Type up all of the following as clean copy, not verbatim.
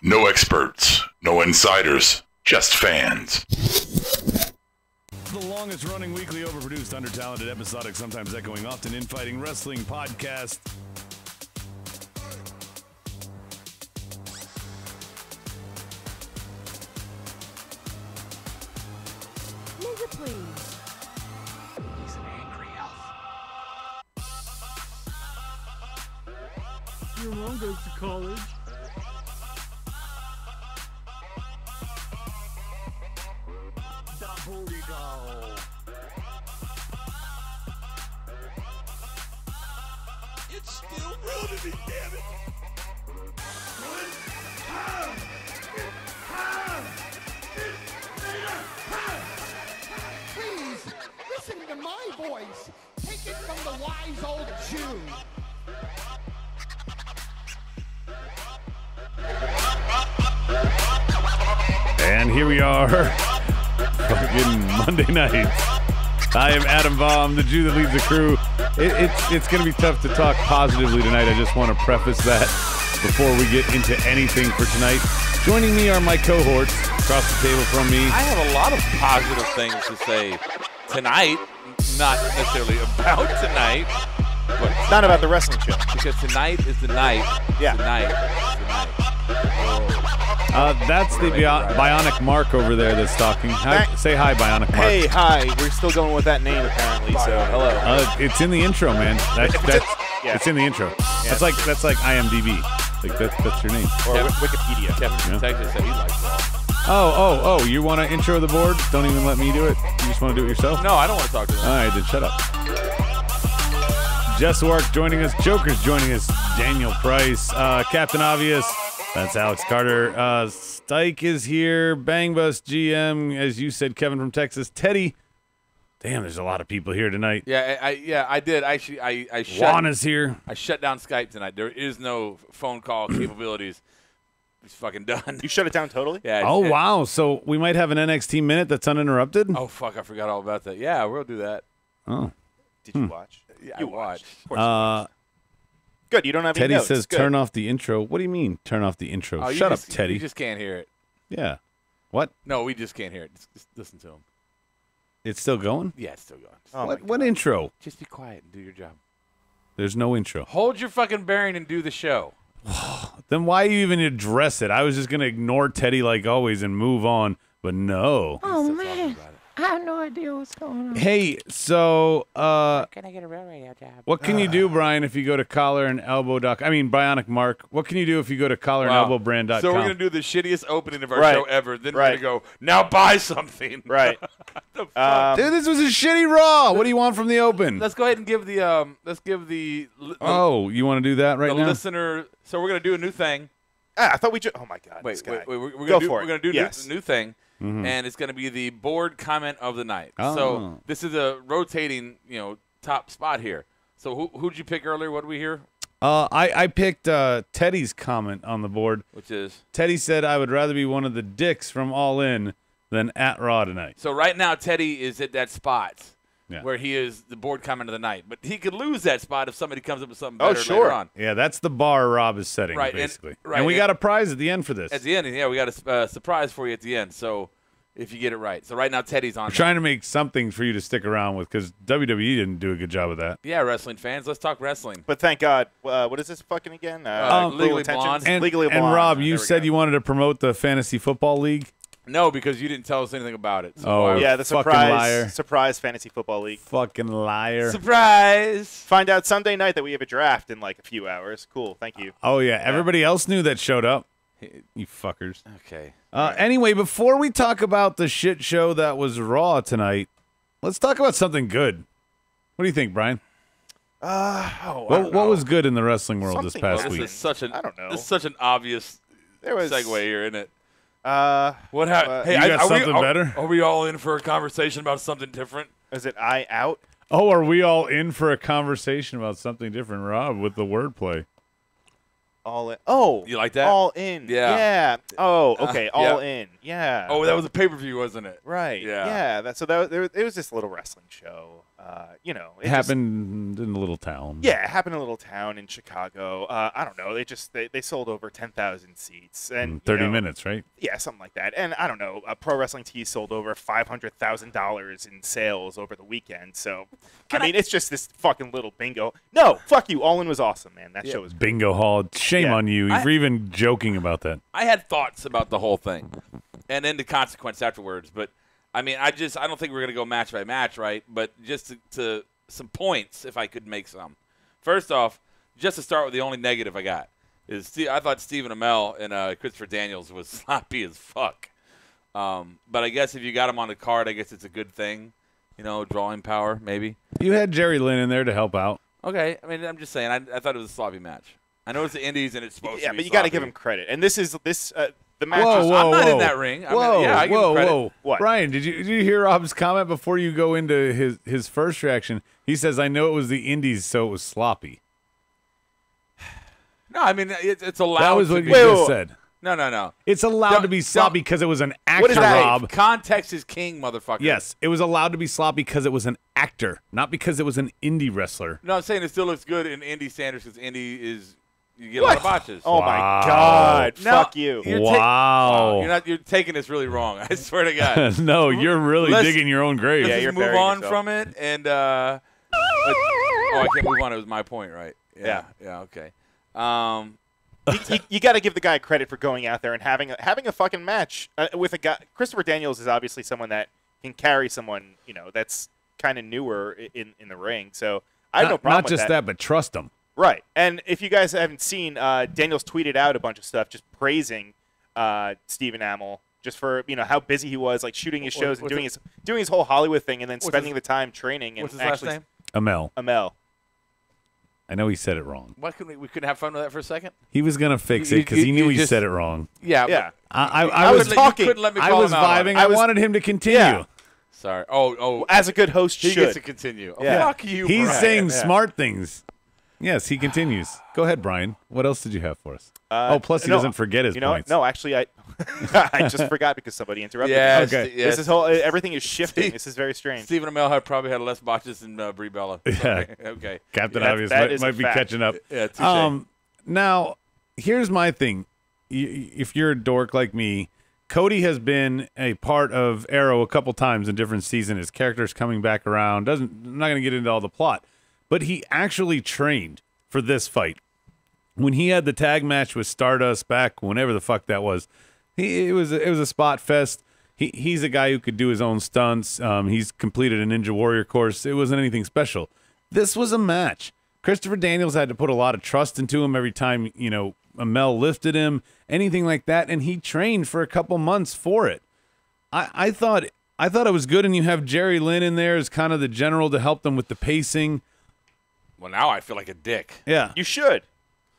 No experts, no insiders, just fans. The longest-running weekly, overproduced, under-talented, episodic, sometimes echoing, often infighting wrestling podcast. Nigga, please. He's an angry elf. Your mom goes to college. The booty go. It's still real to me, damn it. Please, listen to my voice. Take it from the wise old Jew. And here we are, fucking Monday night. I am Adam Baum, the Jew that leads the crew. It's going to be tough to talk positively tonight. I just want to preface that before we get into anything for tonight. Joining me are my cohorts across the table from me. I have a lot of positive things to say tonight, not necessarily about tonight, but It's not about the wrestling show. because tonight is the night. Yeah. Tonight is the night. That's the Bionic Mark over there that's talking. Hi, say hi, Bionic Mark. Hey, hi. We're still going with that name apparently. So hello. It's in the intro, man. Yeah. It's in the intro. Yeah. That's like IMDb. Like that's your name. Or Kevin- Wikipedia. Kevin from Yeah. Texas said he likes Raw. Oh! You want to intro the board? Don't even let me do it. You just want to do it yourself? No, I don't want to talk to All them. right, then shut up. Jess Wark joining us. Joker's joining us. Daniel Price. Captain Obvious. That's Alex Carter. Stike is here. Bang Bus GM, as you said, Kevin from Texas. Teddy. Damn, there's a lot of people here tonight. Yeah, I did actually. I Juan is here. I shut down Skype tonight. There is no phone call capabilities. It's fucking done. You shut it down totally? Yeah. Oh, wow. So we might have an NXT minute that's uninterrupted? Oh fuck! I forgot all about that. Yeah, we'll do that. Oh. Did you watch? Yeah, You I watched. Of course you watched. Good. You don't have any Teddy notes. says Good. turn off the intro. What do you mean turn off the intro? Oh, you Shut just- up, Teddy. You just can't hear it. Yeah. What? No, we just can't hear it. Just listen to him. It's still going? Yeah, it's still going. Oh, What intro? Just be quiet and do your job. There's no intro. Hold your fucking bearing and do the show. Then why you even address it? I was just going to ignore Teddy like always and move on, but no. Oh, Stop talking man. about it. I have no idea what's going on. Hey, so Can I get a real radio job? what can you do, Brian, if you go to collarandelbow.com? I mean, Bionic Mark. What can you do if you go to collarandelbowbrand.com? So we're gonna do the shittiest opening of our Right. show ever. Then Right. we're gonna go now buy something. Right. The fuck? Dude, this was a shitty Raw. What do you want from the open? Let's go ahead and give the Oh, you want to do that right the now? listener. So we're gonna do a new thing. I thought we just. Oh my God. Wait, this guy. we're Go gonna do, for we're it. gonna do Yes. new thing, Mm-hmm. and it's gonna be the board comment of the night. Oh. So this is a rotating, top spot here. So who'd you pick earlier? What did we hear? I picked Teddy's comment on the board. Which is Teddy said, I would rather be one of the dicks from All In than at Raw tonight. so right now Teddy is at that spot. Yeah. Where he is the board comment of the night, but he could lose that spot if somebody comes up with something Oh, better sure. later on. Yeah, that's the bar Rob is setting, Right, and- basically. right, and we and- got a prize at the end for this. At the end, yeah, we got a surprise for you at the end. So if you get it right, so right now Teddy's on. We're trying to make something for you to stick around with because WWE didn't do a good job of that. Yeah, wrestling fans, let's talk wrestling. But thank God. What is this fucking again? Legally Cruel Intentions? Blonde. And, Legally and Blonde. Rob, There you we said go. you wanted to promote the Fantasy Football League. No, because you didn't tell us anything about it. So Oh, why- Yeah, the Fucking surprise liar. surprise fantasy football league. Fucking liar. surprise! Find out Sunday night that we have a draft in like a few hours. Cool. Thank you. Oh, yeah. Everybody else knew that showed up. You fuckers. Okay. Anyway, before we talk about the shit show that was Raw tonight, let's talk about something good. What do you think, Brian? What was good in the wrestling world this Something past This week? is such an I don't know. This is such an obvious There was segue here, isn't it? What happened? You got something better? Are we all in for a conversation about something different? Is it I out? Oh, are we all in for a conversation about something different, Rob, with the wordplay? All in. Oh, You like that? All in. Yeah. Yeah. Oh, okay. All yeah. in. Yeah. Oh, that was a pay-per-view, wasn't it? right. Yeah. Yeah. It was just a little wrestling show. It happened in a little town. Yeah, it happened in a little town in Chicago. I don't know. They sold over 10,000 seats and 30 minutes, right? Yeah, something like that. And I don't know. Pro Wrestling Tees sold over $500,000 in sales over the weekend. So it's just this fucking little bingo. No, fuck you. All In was awesome, man. That show was great. Bingo Hall. Shame on you. You're even joking about that. I had thoughts about the whole thing, and then the consequence afterwards. But I don't think we're gonna go match by match, right? But just to some points, if I could make some. First off, just to start with, the only negative I got is I thought Stephen Amell and Christopher Daniels was sloppy as fuck. But I guess if you got him on the card, I guess it's a good thing. Drawing power, maybe. You had Jerry Lynn in there to help out. Okay, I'm just saying. I thought it was a sloppy match. I know it's the Indies and it's supposed to be. Yeah, but you got to give him credit. And this is the match. I'm not in that ring. I give him credit. What? Brian, did you hear Rob's comment before you go into his first reaction? He says, "I know it was the Indies, so it was sloppy." No, it's allowed. That was to what be. you just said. No. It's allowed to be sloppy because it was an actor, What is that? Rob. Context is king, motherfucker. Yes, it was allowed to be sloppy because it was an actor, not because it was an indie wrestler. No, I'm saying it still looks good in indie standards because indie is you get a lot of botches. Oh my God! Fuck you! Wow. You're taking this really wrong. I swear to God. No, you're really digging your own grave. Let's you're just move burying on yourself. from it. And I can't move on. It was my point, right? Yeah. Okay. You got to give the guy credit for going out there and having a fucking match with a guy. Christopher Daniels is obviously someone that can carry someone that's kind of newer in the ring. So I have no problem Not with just that, but trust him. Right. And if you guys haven't seen, Daniels tweeted out a bunch of stuff just praising Stephen Amell just for how busy he was, like shooting his shows and doing his whole Hollywood thing, and then spending the time training. And What's his last name? Amell. I know he said it wrong. Why couldn't we couldn't have fun with that for a second? He was gonna fix it because he knew he said it wrong. Yeah. Yeah. I was talking. I was vibing. I wanted him to continue. Yeah. Sorry. Oh. As a good host He should. gets to continue. Yeah. Fuck you, He's Brian. saying smart things. Yes, he continues. Go ahead, Brian. What else did you have for us? Plus he doesn't forget his points. No, actually, I I just forgot because somebody interrupted Yes, me. Okay. yes. This is everything is shifting. This is very strange. Stephen Amell probably had less botches than Brie Bella. Yeah. Okay. Captain Yeah, Obvious that is might a be fact. catching up. Yeah, touche. Now, here's my thing. If you're a dork like me, Cody has been a part of Arrow a couple times in different seasons. His character's coming back around. I'm not going to get into all the plot, but he actually trained for this fight. When he had the tag match with Stardust back whenever the fuck that was, it was a spot fest. He's a guy who could do his own stunts. He's completed a Ninja Warrior course. It wasn't anything special. This was a match. Christopher Daniels had to put a lot of trust into him every time, Amell lifted him, anything like that, and he trained for a couple months for it. I thought it was good, and you have Jerry Lynn in there as kind of the general to help them with the pacing. Well, now I feel like a dick. Yeah. You should.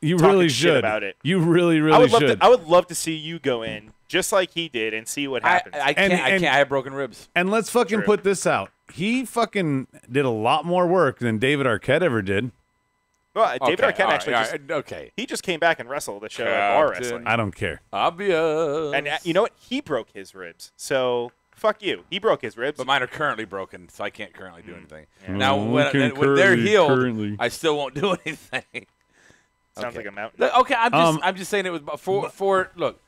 You Talking really shit should. about it. You really, really should. I would love to see you go in just like he did and see what happens. I can't. I can't. I have broken ribs. And let's fucking True. put this out. He fucking did a lot more work than David Arquette ever did. Well, David Okay, Arquette all actually right, just, okay. he just came back and wrestled the show at Bar Captain. Wrestling. I don't care. Obvious. And you know what? He broke his ribs. So fuck you. He broke his ribs. But mine are currently broken, so I can't currently do anything. Yeah. Now, when they're healed, I still won't do anything. Sounds like a mountain. Look, okay, I'm just saying it was for look.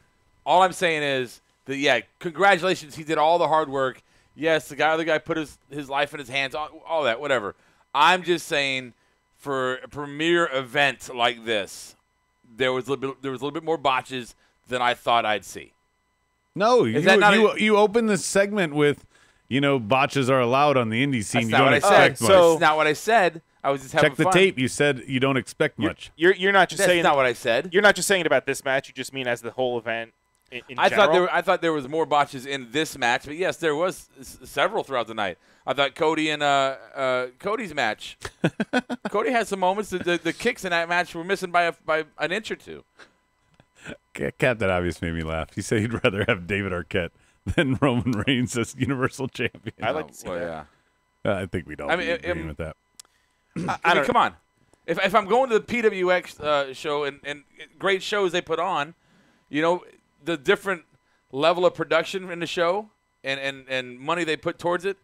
All I'm saying is that congratulations, he did all the hard work. Yes, the other guy put his life in his hands, all that, whatever. I'm just saying, for a premier event like this, there was a little bit more botches than I thought I'd see. No, that not you opened this segment with, botches are allowed on the indie scene. That's You not don't what I expect said. much. So, that's not what I said. I was just having Check the fun. tape. You said you don't expect much. You're not just That's saying not what I said. You're not just saying it about this match. You just mean as the whole event. In I general? thought there was more botches in this match, but yes, there was several throughout the night. I thought Cody and Cody's match. Cody had some moments. The kicks in that match were missing by an inch or two. Captain Obvious made me laugh. He said he'd rather have David Arquette than Roman Reigns as Universal Champion. I like to see that. Yeah. I think we'd all be agreeing with that. I mean, come on. If I'm going to the PWX show and great shows they put on, the different level of production in the show and money they put towards it,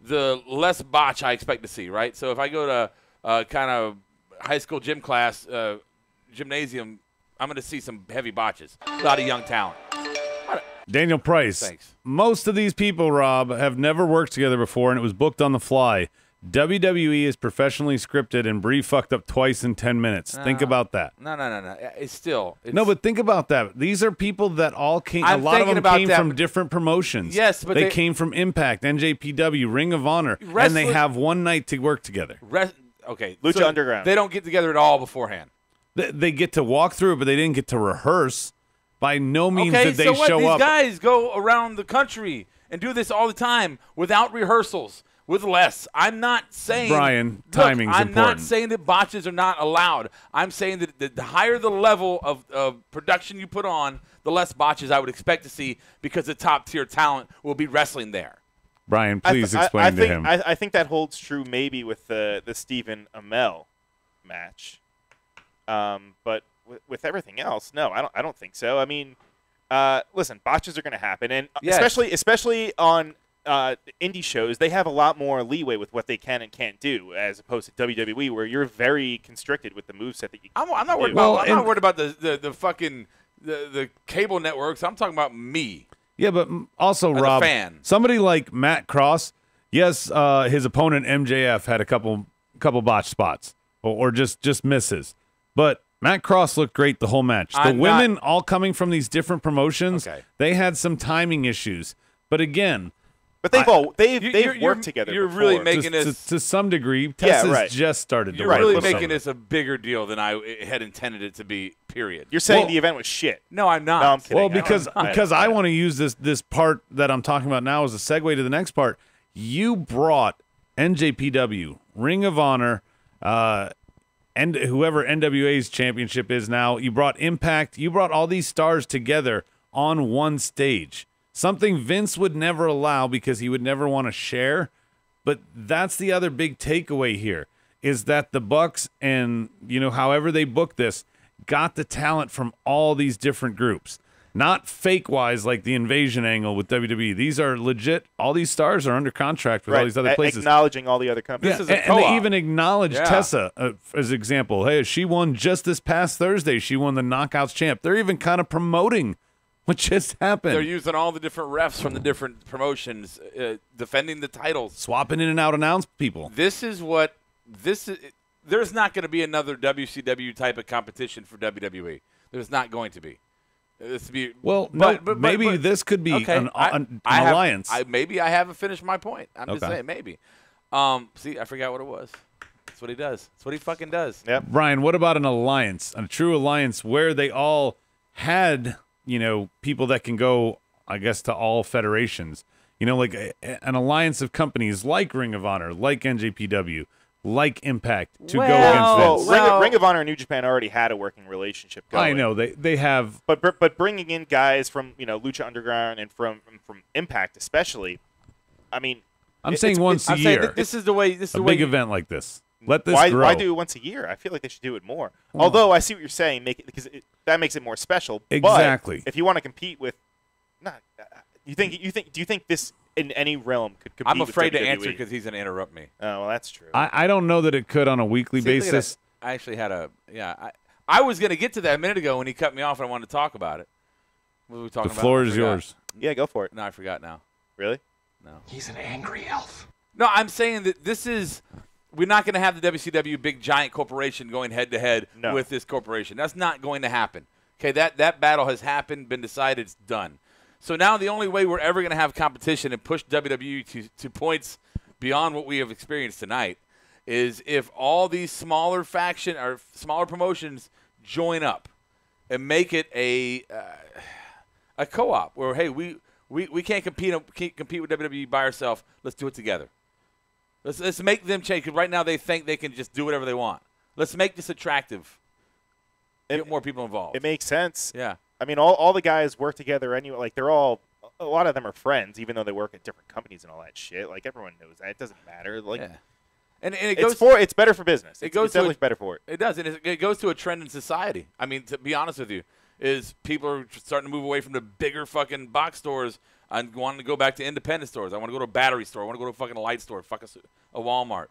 the less botch I expect to see, right? So if I go to kind of high school gym class, gymnasium, I'm going to see some heavy botches. A lot of young talent. Daniel Price. Thanks. Most of these people, Rob, have never worked together before, and it was booked on the fly. WWE is professionally scripted, and Brie fucked up twice in 10 minutes. Think about that. No. It's still. No, but think about that. These are people that all came. I'm a lot of thinking them about came that, from but- different promotions. Yes, but they they- came from Impact, NJPW, Ring of Honor, and they Wrestling- have one night to work together. Okay. Lucha so Underground. They don't get together at all beforehand. They get to walk through, but they didn't get to rehearse. By no means Okay, did they so what? show These up. guys go around the country and do this all the time without rehearsals, with less. I'm not saying Brian, timing's I'm important. not saying that botches are not allowed. I'm saying that the higher the level of production you put on, the less botches I would expect to see because the top tier talent will be wrestling there. Brian, please explain to him. I think that holds true maybe with the Stephen Amell match, but with everything else, no, I don't think so. I mean, listen, botches are going to happen, and Yes. especially on indie shows, they have a lot more leeway with what they can and can't do, as opposed to WWE, where you're very constricted with the moveset that you. I'm not worried do. about. I'm not worried about the fucking the cable networks. I'm talking about me. Yeah, but also, As a Rob, fan. somebody like Matt Cross, yes, his opponent MJF had a couple botch spots or just misses, but Matt Cross looked great the whole match. The women all coming from these different promotions, Okay. they had some timing issues, but again, But they've worked together. You're before. really making this. to some degree, Yeah, Tessa's right. just started to You're work really with making some. this a bigger deal than I had intended it to be. Period. You're saying Well- the event was shit. No, I'm not. No, I'm kidding. Well, I don't- because I want to use this part that I'm talking about now as a segue to the next part. You brought NJPW, Ring of Honor, and whoever NWA's championship is now. You brought Impact. You brought all these stars together on one stage. Something Vince would never allow because he would never want to share. But that's the other big takeaway here is that the Bucks and, however they book this, got the talent from all these different groups. Not fake-wise like the invasion angle with WWE. These are legit. All these stars are under contract with all these other places. Acknowledging all the other companies. This is a and they co-op. even acknowledge Yeah. Tessa as example. Hey, she won just this past Thursday. She won the Knockouts champ. They're even kind of promoting what just happened. They're using all the different refs from the different promotions, defending the titles. Swapping in and out announce people. This is. There's not going to be another WCW type of competition for WWE. There's not going to be. Well, maybe this could be an alliance. Maybe I haven't finished my point. I'm just Okay. saying maybe. See, I forgot what it was. That's what he does. That's what he fucking does. Yep. Brian, what about an alliance, a true alliance where they all had, people that can go, I guess, to all federations, like an alliance of companies like Ring of Honor, like NJPW, like Impact to go against Vince. Ring of Honor and New Japan already had a working relationship going. I know they have, But bringing in guys from Lucha Underground and from Impact especially, I mean, I'm saying once a I'm saying year, this is the way. This is a the way big event like this. Let this why grow. why do it once a year? I feel like they should do it more. Although I see what you're saying, because that makes it more special. Exactly. But if you want to compete with, do you think this in any realm could compete? I'm afraid with to WWE? answer because he's going to interrupt me. Oh well, that's true. I don't know that it could on a weekly See, look at basis. that. I actually had I was going to get to that a minute ago when he cut me off and I wanted to talk about it. What were we talking The about? floor I is forgot. yours. Yeah, go for it. No, I forgot now. Really? He's an angry elf. No, I'm saying that we're not going to have the WCW big giant corporation going head to head with this corporation. That's not going to happen. Okay, that battle has happened, been decided, it's done. So now the only way we're ever going to have competition and push WWE to points beyond what we have experienced tonight is if all these smaller faction or smaller promotions join up and make it a co-op where, hey, we can't compete with WWE by ourselves. Let's do it together. Let's make them change. 'Cause right now they think they can just do whatever they want. Let's make this attractive. Get more people involved. It makes sense. Yeah. I mean, all the guys work together anyway. Like a lot of them are friends, even though they work at different companies and all that shit. Like everyone knows that. It doesn't matter. Like, yeah. And it goes it's better for business. It's definitely better for it. It does, and it goes to a trend in society. I mean, to be honest with you, is people are starting to move away from the bigger fucking box stores I want to go back to independent stores. I want to go to a battery store. I want to go to a fucking light store, a Walmart.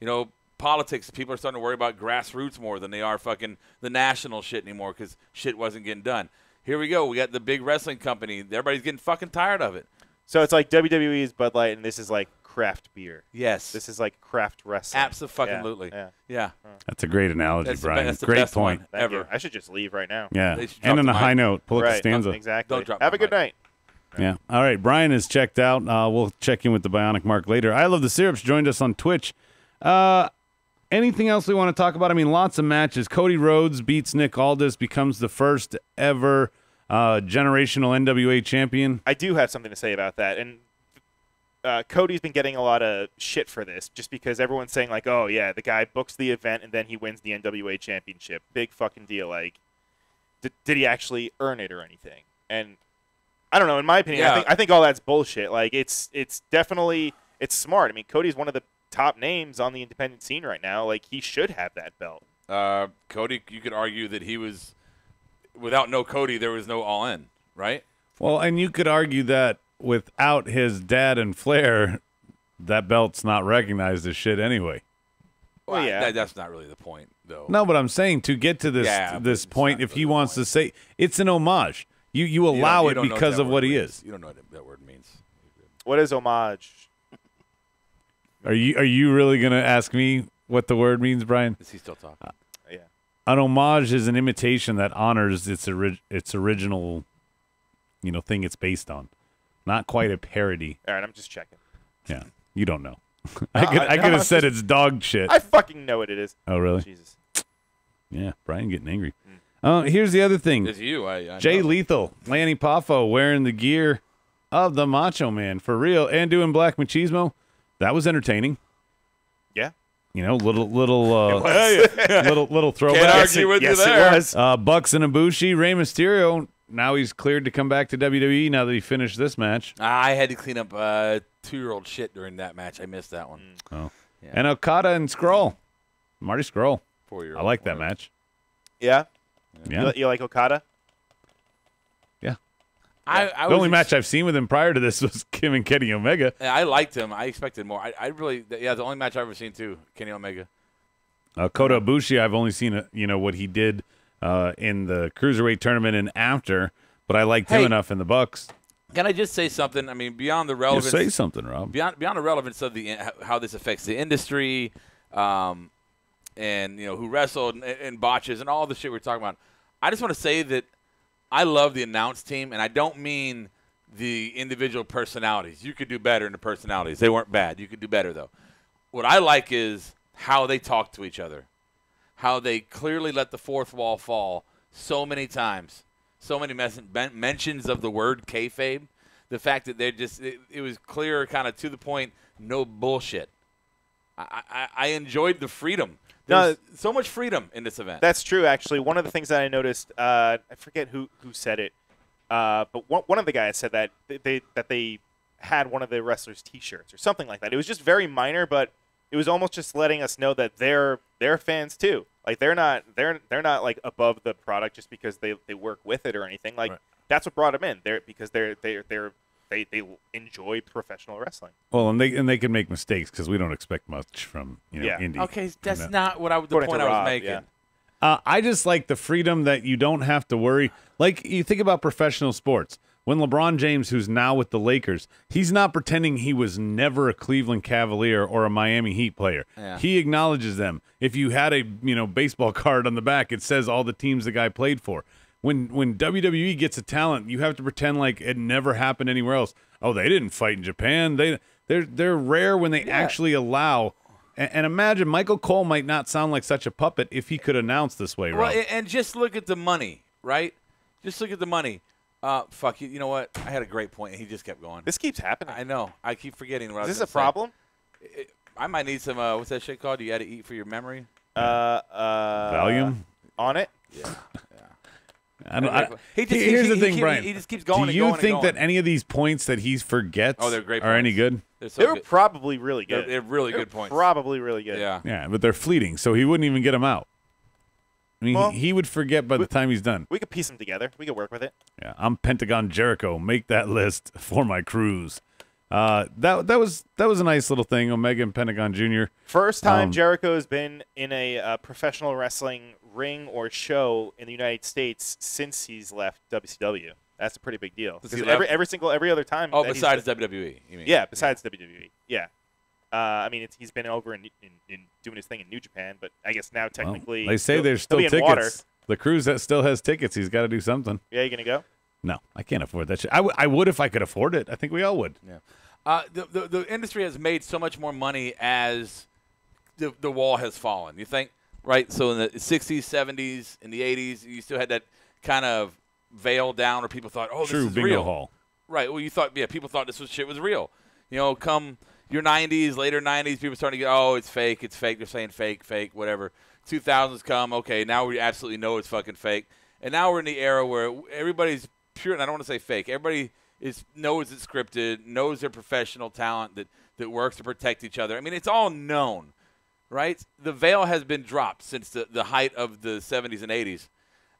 You know, politics, people are starting to worry about grassroots more than they are fucking the national shit anymore because shit wasn't getting done. Here we go. We got the big wrestling company. Everybody's getting fucking tired of it. So it's like WWE's Bud Light, and this is like craft beer. Yes. This is like craft wrestling. Absolutely. Yeah. That's a great analogy, Brian. That's the great best point. one ever. I should just leave right now. Yeah. They should And drop on the a high mic. note, pull up the stanza. Exactly. Don't drop Have my a good mic. night. Yeah. All right. Brian is checked out. We'll check in with the Bionic Mark later. I Love the Syrups joined us on Twitch. Anything else we want to talk about? I mean, lots of matches. Cody Rhodes beats Nick Aldis, becomes the first ever generational NWA champion. I do have something to say about that. And Cody's been getting a lot of shit for this just because everyone's saying, like, oh, yeah, the guy books the event and then he wins the NWA championship. Big fucking deal. Like, did he actually earn it or anything? And I don't know. In my opinion, Yeah. I think all that's bullshit. Like, it's definitely – it's smart. I mean, Cody's one of the top names on the independent scene right now. Like, he should have that belt. Cody, you could argue that he was – without no Cody, there was no All In, right? Well, and you could argue that without his dad and Flair, that belt's not recognized as shit anyway. Well, yeah. That's not really the point, though. No, but I'm saying to get to this Yeah, this but it's point, not if really he the wants point. to say it's an homage, you allow You it don't know because that of word what he means. is. You don't know what that word means. What is homage? Are you really gonna ask me what the word means, Brian? Is he still talking? Yeah. An homage is an imitation that honors its original, thing it's based on, not quite a parody. All right, I'm just checking. Yeah, you don't know. No, I could no, have said it's dog shit. I fucking know what it is. Oh really? Jesus. Yeah, Brian getting angry. Here's the other thing. It's you. I Jay know. Lethal, Lanny Poffo wearing the gear of the Macho Man for real and doing Black Machismo. That was entertaining. Yeah. Little Can't throwback. argue with you yes, there. it was. Bucks and Ibushi, Rey Mysterio. Now he's cleared to come back to WWE now that he finished this match. I had to clean up 2-year-old shit during that match. I missed that one. Oh. Yeah. And Okada and Skrull. Marty Skrull. 4-year-old. I like that match. Yeah. Yeah. You like Okada? Yeah. I The only match I've seen with him prior to this was Kim and Kenny Omega. I liked him. I expected more. I really, the only match I've ever seen too, Kenny Omega. Kota Ibushi, I've only seen what he did in the Cruiserweight tournament and after, but I liked him Hey. enough in the Bucks. Can I just say something? I mean, beyond the You relevance, say something, Rob. beyond the relevance of how this affects the industry, and who wrestled and botches and all the shit we're talking about. I just want to say that I love the announce team, and I don't mean the individual personalities. You could do better in the personalities. They weren't bad. You could do better though. What I like is how they talk to each other, how they clearly let the fourth wall fall so many times, so many mentions of the word kayfabe. The fact that they're just it was clear, kind of to the point, no bullshit. I enjoyed the freedom. There's so much freedom in this event. That's true, actually. One of the things that I noticed, I forget who said it, but one of the guys said that they had one of the wrestlers' T-shirts or something like that. It was just very minor, but it was almost just letting us know that they're fans too. Like they're not like above the product just because they work with it or anything. Like that's what brought them in. They enjoy professional wrestling. Well, and they can make mistakes because we don't expect much from indie. Okay, that's You know? not what the According point to I was Rob, making. yeah. I just like the freedom that you don't have to worry. Like, you think about professional sports. When LeBron James, who's now with the Lakers, he's not pretending he was never a Cleveland Cavalier or a Miami Heat player. Yeah. He acknowledges them. If you had a baseball card on the back, it says all the teams the guy played for. When WWE gets a talent, you have to pretend like it never happened anywhere else. Oh, they didn't fight in Japan. They're rare when they actually allow. And imagine Michael Cole might not sound like such a puppet if he could announce this way, Rob. Well, and just look at the money, right? Just look at the money. Fuck you. You know what? I had a great point, and he just kept going. This keeps happening. I know. I keep forgetting what I was Is this a gonna say. problem? I might need some. What's that shit called? You had to eat for your memory. Valium? On it. Yeah. Here's the thing, Brian. He just keeps going. Do and you going and think going. that any of these points that he forgets Oh, they're great are any points. good? They're so They were good. probably really good. They're really good points. Probably really good. Yeah. Yeah, but they're fleeting, so he wouldn't even get them out. I mean, Well, he would forget by the time he's done. We could piece them together. We could work with it. Yeah, I'm Pentagon Jericho. Make that list for my cruise. That was a nice little thing. Omega and Pentagon Jr. First time Jericho has been in a professional wrestling ring or show in the United States since he's left WCW. That's a pretty big deal. Does he Every other time. Oh, besides WWE, you mean? Yeah, besides WWE. Yeah. I mean, he's been over in doing his thing in New Japan, but I guess now technically they say there's still he'll be in tickets. water. The cruise that still has tickets. He's got to do something. Yeah, you gonna go? No, I can't afford that shit. I would if I could afford it. I think we all would. Yeah. The industry has made so much more money as the wall has fallen. You think, right? So in the 60s, 70s, in the 80s, you still had that kind of veil down, where people thought, "Oh, this is bingo real." hall. Right. Well, people thought this shit was real. You know, come your 90s, later 90s, people starting to get, "Oh, it's fake. It's fake." They're saying fake, whatever. 2000s come. Okay, now we absolutely know it's fucking fake. And now we're in the era where everybody's pure, and I don't want to say fake. Everybody knows it's scripted, knows they're professional talent that works to protect each other. I mean, it's all known, right? The veil has been dropped since the height of the 70s and 80s,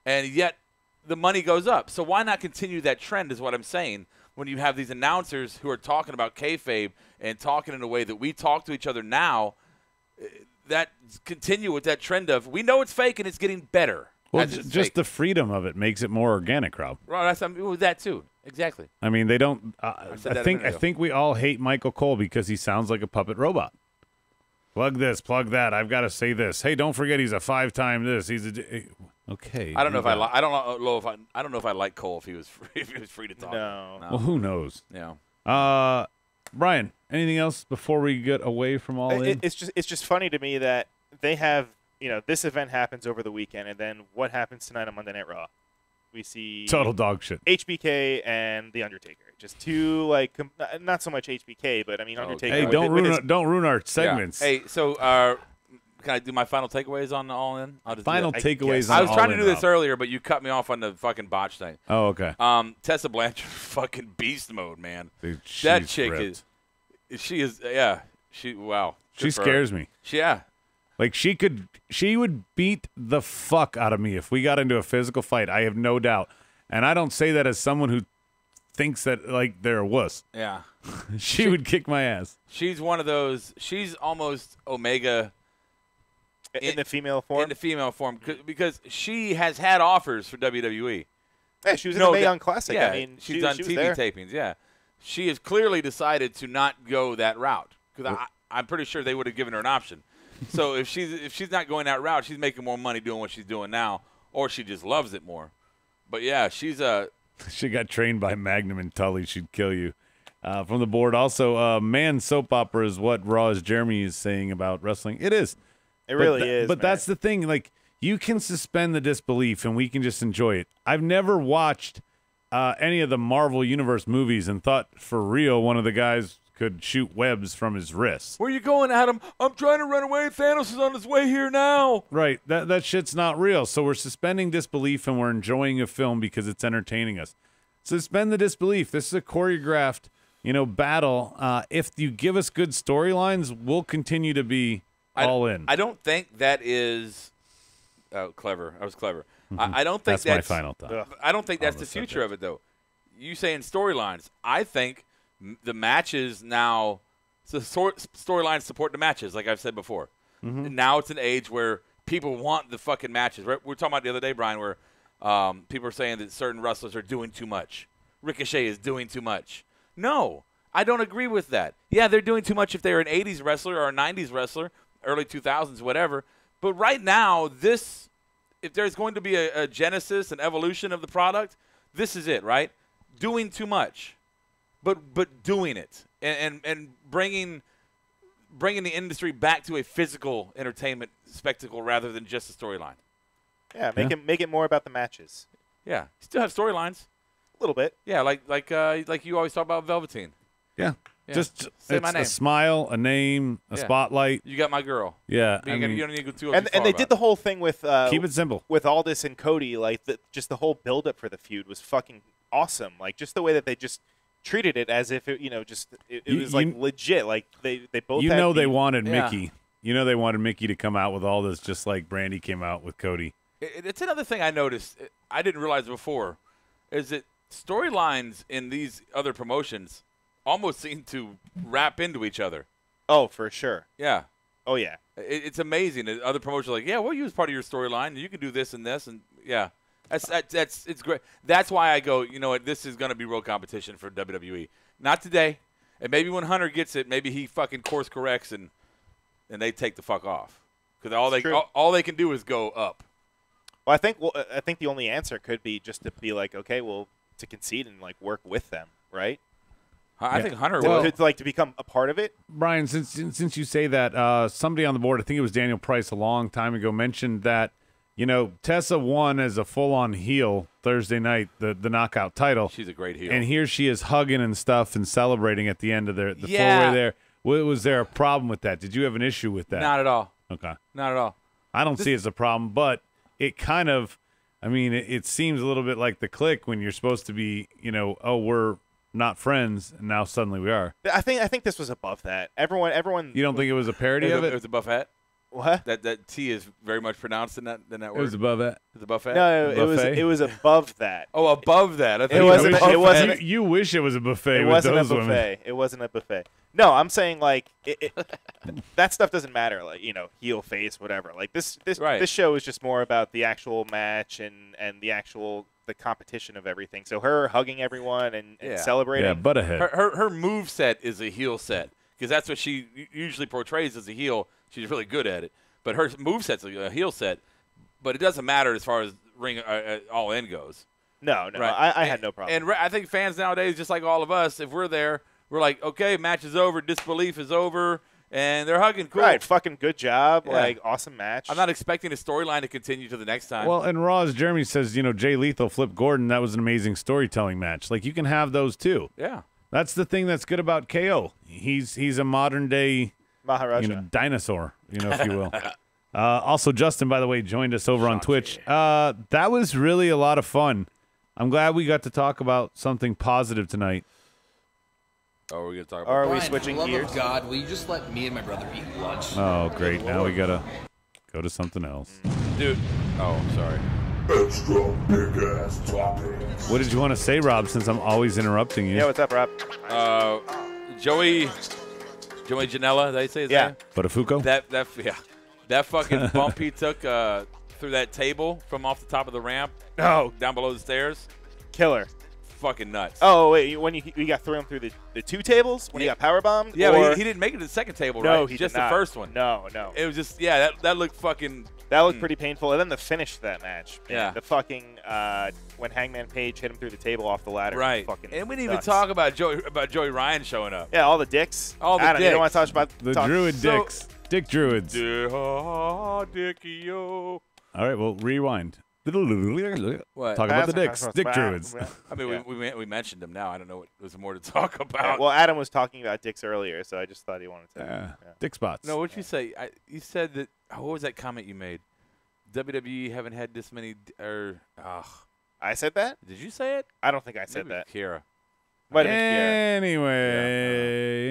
and yet the money goes up. So why not continue that trend is what I'm saying, when you have these announcers who are talking about kayfabe and talking in a way that we talk to each other now, that continue with that trend of we know it's fake and it's getting better. Well, just the freedom of it makes it more organic, Rob. Right, that too. Exactly. I mean, they don't. I think we all hate Michael Cole because he sounds like a puppet robot. Plug this, plug that. I've got to say this. Hey, don't forget he's a 5-time this. He's okay. I don't know if I don't know if I like Cole if he was free to talk. No. Well, who knows? Yeah. Brian, anything else before we get away from all in? It's just funny to me that they have, this event happens over the weekend, and then what happens tonight on Monday Night Raw? We see total dog shit. HBK and The Undertaker. Just two, not so much HBK, but I mean Undertaker. Hey, don't ruin our segments. Yeah. Hey, so can I do my final takeaways on All In? I'll just final takeaways. I was trying to do this Rob. earlier, but you cut me off on the fucking botch thing. Oh, okay. Tessa Blanchard, fucking beast mode, man. Dude, that chick ripped. wow. She scares me. Yeah. Like she would beat the fuck out of me if we got into a physical fight. I have no doubt. And I don't say that as someone who thinks that like they're a wuss. Yeah. she would kick my ass. She's one of those. She's almost Omega in the female form. In the female form, because she has had offers for WWE. Yeah, she was in the Mae Young Classic. Yeah, I mean, she's done TV tapings. Yeah, she has clearly decided to not go that route, because I'm pretty sure they would have given her an option. So if she's not going that route, she's making more money doing what she's doing now, or she just loves it more. But yeah, she's She got trained by Magnum and Tully. She'd kill you. From the board, also, man, soap opera is what Raw as Jeremy is saying about wrestling. It is. It really is. But that's the thing. Like, you can suspend the disbelief, and we can just enjoy it. I've never watched any of the Marvel Universe movies and thought for real one of the guys could shoot webs from his wrists. Where you going, Adam? I'm trying to run away. Thanos is on his way here now. Right. That shit's not real. So we're suspending disbelief, and we're enjoying a film because it's entertaining us. Suspend the disbelief. This is a choreographed, battle. If you give us good storylines, we'll continue to be all in. I don't think that is clever. I was clever. I don't think that's my final thought. I don't think that's the future of it, though. You saying storylines. I think the matches now, so storylines support the matches, like I've said before. Mm-hmm. Now it's an age where people want the fucking matches. Right? We were talking about the other day, Brian, where people are saying that certain wrestlers are doing too much. Ricochet is doing too much. No, I don't agree with that. Yeah, they're doing too much if they're an 80s wrestler or a 90s wrestler, early 2000s, whatever. But right now, if there's going to be a genesis, an evolution of the product, this is it, right? Doing too much, but doing it and bringing the industry back to a physical entertainment spectacle rather than just a storyline. Yeah, make it more about the matches. Yeah, still have storylines. A little bit. Yeah, like you always talk about Velveteen. Yeah. Yeah. Just say my name. A smile, a name, a spotlight. You got my girl. Yeah, you don't need to go too and they did the whole thing with keep it simple with Aldis and Cody. Like just the whole build up for the feud was fucking awesome. Like just the way that they just treated it as if it was like legit. Like they both. They wanted Mickey. They wanted Mickey to come out with all this, just like Brandy came out with Cody. It's another thing I noticed. I didn't realize before, is that storylines in these other promotions almost seem to wrap into each other. Oh, for sure. Yeah. Oh, yeah. It's amazing. that other promotions are like, yeah, we'll use part of your storyline. You can do this and this, and yeah, it's great. That's why I go, you know what, this is going to be real competition for WWE. Not today, and maybe when Hunter gets it, maybe he fucking course corrects and they take the fuck off because all they can do is go up. Well, I think the only answer could be just to be like, okay, well, to concede and like work with them, right? I think Hunter to, will. to become a part of it. Brian, since you say that, somebody on the board, I think it was Daniel Price a long time ago, mentioned that, you know, Tessa won as a full-on heel Thursday night, the knockout title. She's a great heel. And here she is hugging and stuff and celebrating at the end of the four-way there. Was there a problem with that? Did you have an issue with that? Not at all. Okay. Not at all. I don't see it as a problem, but it kind of, I mean, it seems a little bit like the Click when you're supposed to be, you know, oh, we're not friends, and now suddenly we are. I think this was above that. Everyone. You don't think it was a parody of it? It was a buffet. What? That T is very much pronounced in that word. It was above that. It's a buffet. No, Buffet? it was above that. Oh, above that. I It wasn't. It wasn't. You wish it was a buffet. It with wasn't a those buffet. women. It wasn't a buffet. No, I'm saying like that stuff doesn't matter. Like, you know, heel, face, whatever. Like this show is just more about the actual match and the competition of everything. So her hugging everyone and celebrating. Yeah, butt ahead. Her move set is a heel set because that's what she usually portrays as a heel. She's really good at it. But her move set's a heel set. But it doesn't matter as far as ring all in goes. No, Right. I had no problem. And I think fans nowadays, just like all of us, if we're there, we're like, okay, match is over, disbelief is over, and they're hugging. Cool. Right, fucking good job. Yeah. Like, awesome match. I'm not expecting a storyline to continue to the next time. Well, and Raw, as Jeremy says, you know, Jay Lethal, Flip Gordon, that was an amazing storytelling match. Like, you can have those too. yeah. That's the thing that's good about KO. He's a modern day Maharaja. dinosaur, if you will. Also, Justin, by the way, joined us over on Twitch. That was really a lot of fun. I'm glad we got to talk about something positive tonight. Oh, we're going to talk about Are we Brian, switching for the love gears? of God, will you just let me and my brother eat lunch? Oh, great. Now we got to go to something else. Dude. Oh, sorry. Extra big ass topics. What did you want to say, Rob, since I'm always interrupting you? Yeah, what's up, Rob? Joey Janela, did I say his name? Buttafuoco? That fucking bump he took through that table from off the top of the ramp Oh, down below the stairs. killer. Fucking nuts. Oh, wait, when you got thrown through the two tables? When he got powerbombed? Yeah, or? but he didn't make it to the second table, No, right? he just did not. the first one. No. It was just, that looked fucking. That looked pretty painful. And then the finish to that match. Man, Yeah. The fucking, when Hangman Page hit him through the table off the ladder. Right. Fucking And we didn't even nuts. talk about Joey Ryan showing up. Yeah, all the dicks. All the Adam, you don't want dicks. to talk about The Druid So- Dicks. Dick Druids. Dickio. All right, well, rewind. What? Talk about the dicks. Dick Druids. I mean, we mentioned him now. I don't know what there's more to talk about. Well, Adam was talking about dicks earlier, so I just thought he wanted to. Yeah. Dick spots. No, what'd you say? You said that. What was that comment you made? WWE haven't had this many. I said that? Did you say it? I don't think I said Maybe that. Kira. Might have been Kiera.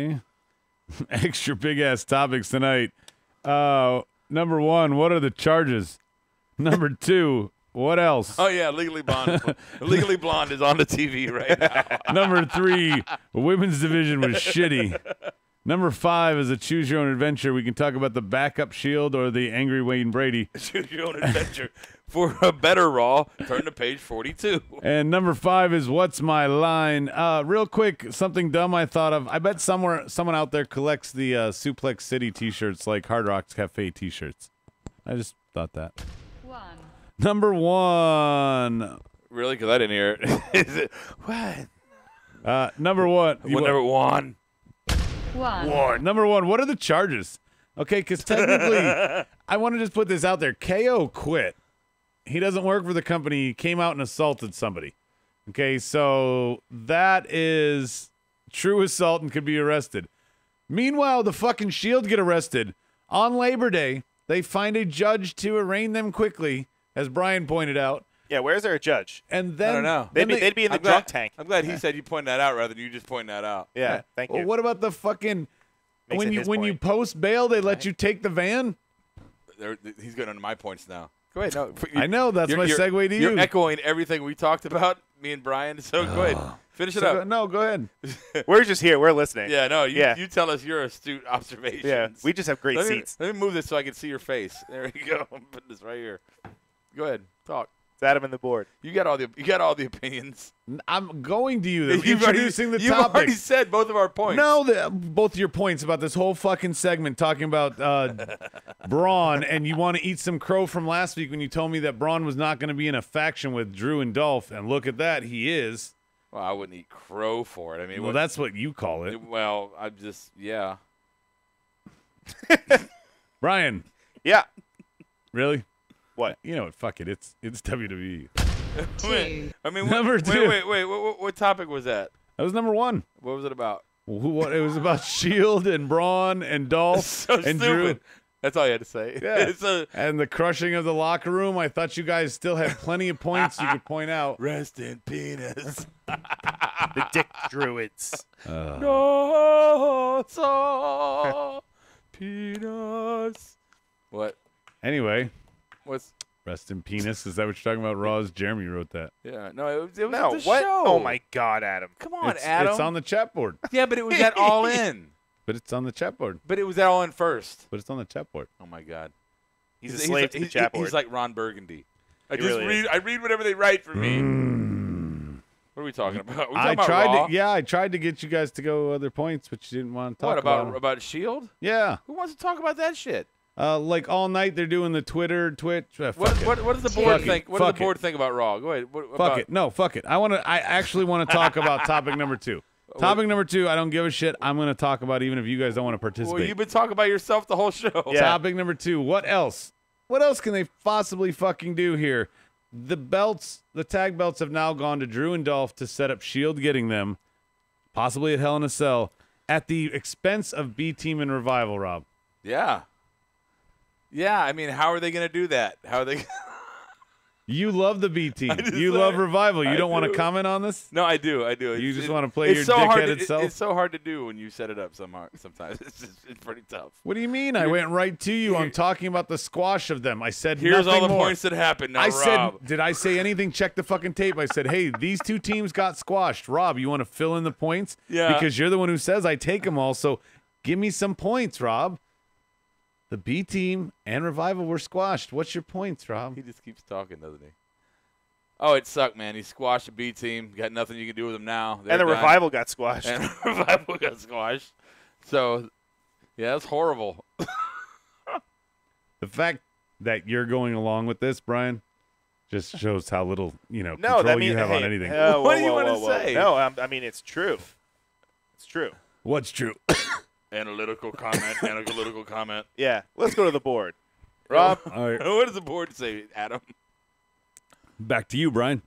Anyway, extra big ass topics tonight. Number one, what are the charges? Number two, what else? Oh yeah, Legally Blonde. Legally Blonde is on the TV right now. Number three, the women's division was shitty. Number five is a choose your own adventure. We can talk about the backup Shield or the angry Wayne Brady. Choose your own adventure. For a better Raw, turn to page 42. And number five is what's my line? Real quick, something dumb I thought of. I bet someone out there collects the Suplex City T-shirts like Hard Rock's Cafe T-shirts. I just thought that. Number one. Really? Because I didn't hear it. Is it what? Number one. Number one. Number one. What are the charges? Okay, because technically, I want to just put this out there. KO quit. He doesn't work for the company. He came out and assaulted somebody. Okay, so that is true assault and could be arrested. Meanwhile, the fucking Shield get arrested. On Labor Day, they find a judge to arraign them quickly, as Brian pointed out. Yeah, where's there a judge? And then I don't know. They'd be in the I'm drunk glad, tank. I'm glad he said you pointed that out rather than you just pointing that out. Yeah, thank you. Well, what about the fucking Makes it his when you point. post bail, they let you take the van? He's going under my points now. Go ahead. No, I know. That's my segue to you. You're echoing everything we talked about, me and Brian. So go ahead. Finish it up. No, go ahead. We're just here. We're listening. Yeah, no, you tell us your astute observations. Yeah, we just have great seats. Let me move this so I can see your face. There you go. I'm putting this right here. Go ahead. Talk. It's Adam and the board. You got all the opinions. I'm going to you. Introducing the topic. You've already said both of our points. No, both of your points about this whole fucking segment talking about Braun, and you want to eat some crow from last week when you told me that Braun was not going to be in a faction with Drew and Dolph, and look at that, he is. Well, I wouldn't eat crow for it. I mean, well, that's what you call it. Well, I'm just, yeah. Brian. Yeah. Really? What? You know what? Fuck it. It's WWE. I mean, number two. Wait. What topic was that? That was number one. What was it about? What? It was about Shield and Braun and Dolph so and stupid. Drew. That's all you had to say. Yeah. And the crushing of the locker room. I thought you guys still had plenty of points you could point out. Rest in penis. The Dick Druids. No, so penis. What? Anyway. What's rest in penis? Is that what you're talking about? Raw's Jeremy wrote that. Yeah. No, it was the what? show. Oh my God, Adam. Come on, It's Adam. on the chat board. Yeah, but it was at All In. But it's on the chat board. But it was at All In first. But it's on the chat board. Oh my God. He's a slave to the chat board. He's like Ron Burgundy. I really read whatever they write for me. What are we talking about? I tried to get you guys to go other points, but you didn't want to talk about Shield? Yeah. Who wants to talk about that shit? Like all night they're doing the Twitter, Twitch. What does the board think? What does the board think about Raw? Go ahead. Fuck it. No, fuck it. I actually want to talk about topic number 2. Topic number 2, I don't give a shit. I'm going to talk about even if you guys don't want to participate. Well, you've been talking about yourself the whole show. Yeah. Topic number 2, what else? What else can they possibly fucking do here? The tag belts have now gone to Drew and Dolph to set up Shield getting them, possibly at Hell in a Cell, at the expense of B-Team and Revival, Rob. Yeah. Yeah, I mean, how are they going to do that? How are they? You love the B Team. You love Revival. You don't want to comment on this? No, I do. You just want to play your dickheaded self? It's so hard to do when you set it up sometimes. It's pretty tough. What do you mean? I went right to you. I'm talking about the squash of them. I said here's nothing all the more. points that happened. Now, Rob. Did I say anything? Check the fucking tape. I said, hey, these 2 teams got squashed. Rob, you want to fill in the points? Yeah. Because you're the one who says I take them all. So give me some points, Rob. The B Team and Revival were squashed. What's your points, Rob? He just keeps talking, doesn't he? Oh, it sucked, man. He squashed the B Team. Got nothing you can do with them now. And the Revival got squashed. So, yeah, that's horrible. The fact that you're going along with this, Brian, just shows how little, control you have on anything. What do you want to say? No, I mean, it's true. It's true. What's true? Analytical comment. Yeah. Let's go to the board. Rob? All right. What does the board say, Adam? Back to you, Brian.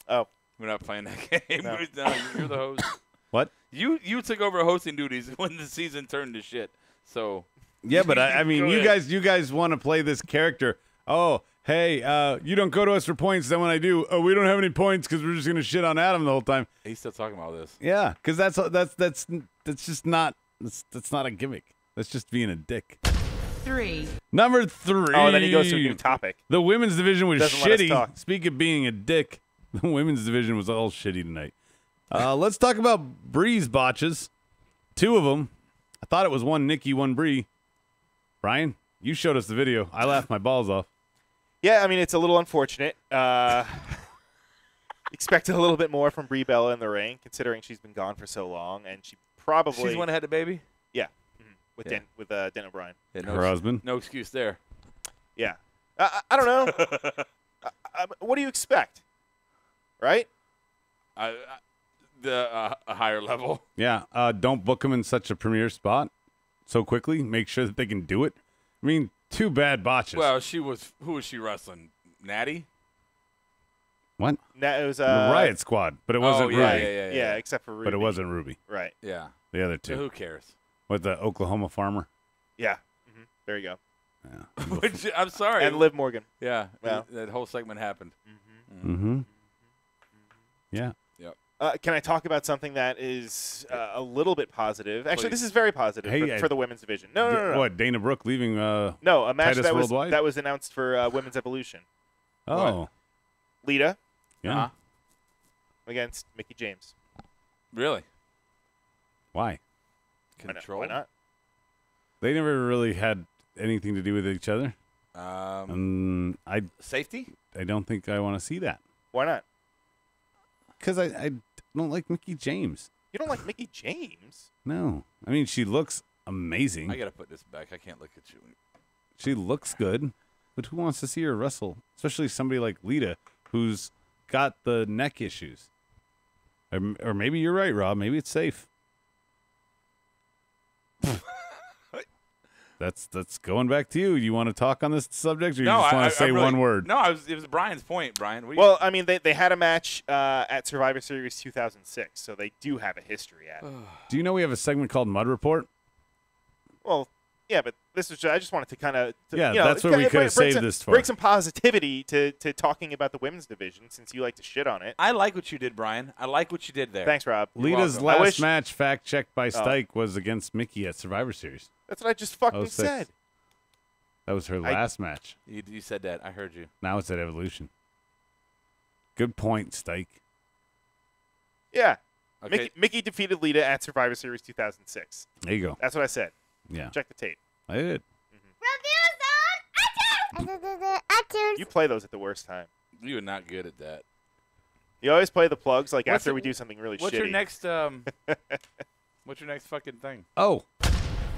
Oh. We're not playing that game. No. No, you're the host. What? You took over hosting duties when the season turned to shit. So yeah, but I mean, you guys want to play this character. Oh, hey, you don't go to us for points. Then when I do, we don't have any points because we're just gonna shit on Adam the whole time. He's still talking about this. Yeah, because that's just not that's not a gimmick. That's just being a dick. 3. Number 3. Oh, then he goes to a new topic. The women's division was Doesn't let us shitty. talk. Speak of being a dick, the women's division was all shitty tonight. Let's talk about Bree's botches. 2 of them. I thought it was one Nikki, one Bree. Brian, you showed us the video. I laughed my balls off. Yeah, I mean, it's a little unfortunate. Expected a little bit more from Brie Bella in the ring, considering she's been gone for so long, and she probably She's the one that had the baby? Yeah, with Dan O'Brien. Yeah, Her husband. No excuse there. Yeah, I don't know. What do you expect? Right? A higher level. Yeah, don't book them in such a premier spot so quickly. Make sure that they can do it. I mean, 2 bad botches. Well, who was she wrestling? Natty? What? It was the Riot Squad, but it wasn't Ruby. Yeah, except for Ruby. But it wasn't Ruby. Right. Yeah. The other 2. So who cares? With the Oklahoma farmer. Yeah. There you go. Yeah. I'm sorry. And Liv Morgan. Yeah. Well. That whole segment happened. Mm-hmm. Yeah. Yep. Can I talk about something that is a little bit positive? Actually, Please. this is very positive Hey, for the women's division. No. What, Dana Brooke leaving No, a match Titus that was Worldwide? announced for Women's Evolution. Oh. Lita Yeah. against Mickie James. Really? Why? Control? Why not? They never really had anything to do with each other. Safety? I don't think I want to see that. Why not? Because I don't like Mickie James. You don't like Mickie James? No. I mean, she looks amazing. I got to put this back. I can't look at you. She looks good. But who wants to see her wrestle? Especially somebody like Lita, who's got the neck issues. Or maybe you're right, Rob. Maybe it's safe. That's going back to you. You want to talk on this subject, or you just want to say one word? No, it was Brian's point, Brian. Well, I mean, they had a match at Survivor Series 2006, so they do have a history at it. Do you know we have a segment called Mud Report? Well, yeah, but this is I just wanted to kind of that's what we could have saved this for. Bring some positivity to talking about the women's division, since you like to shit on it. I like what you did, Brian. I like what you did there. Thanks, Rob. Lita's last match, fact checked by Stike, was against Mickie at Survivor Series. That's what I just fucking 06. said. That was her last match. You said that. I heard you. Now it's at Evolution. Good point, Stike. Yeah. Okay. Mickie defeated Lita at Survivor Series 2006. There you go. That's what I said. Yeah. Check the tape. I did. You play those at the worst time. You are not good at that. You always play the plugs after we do something really what's shitty. Your next? What's your next fucking thing? Oh.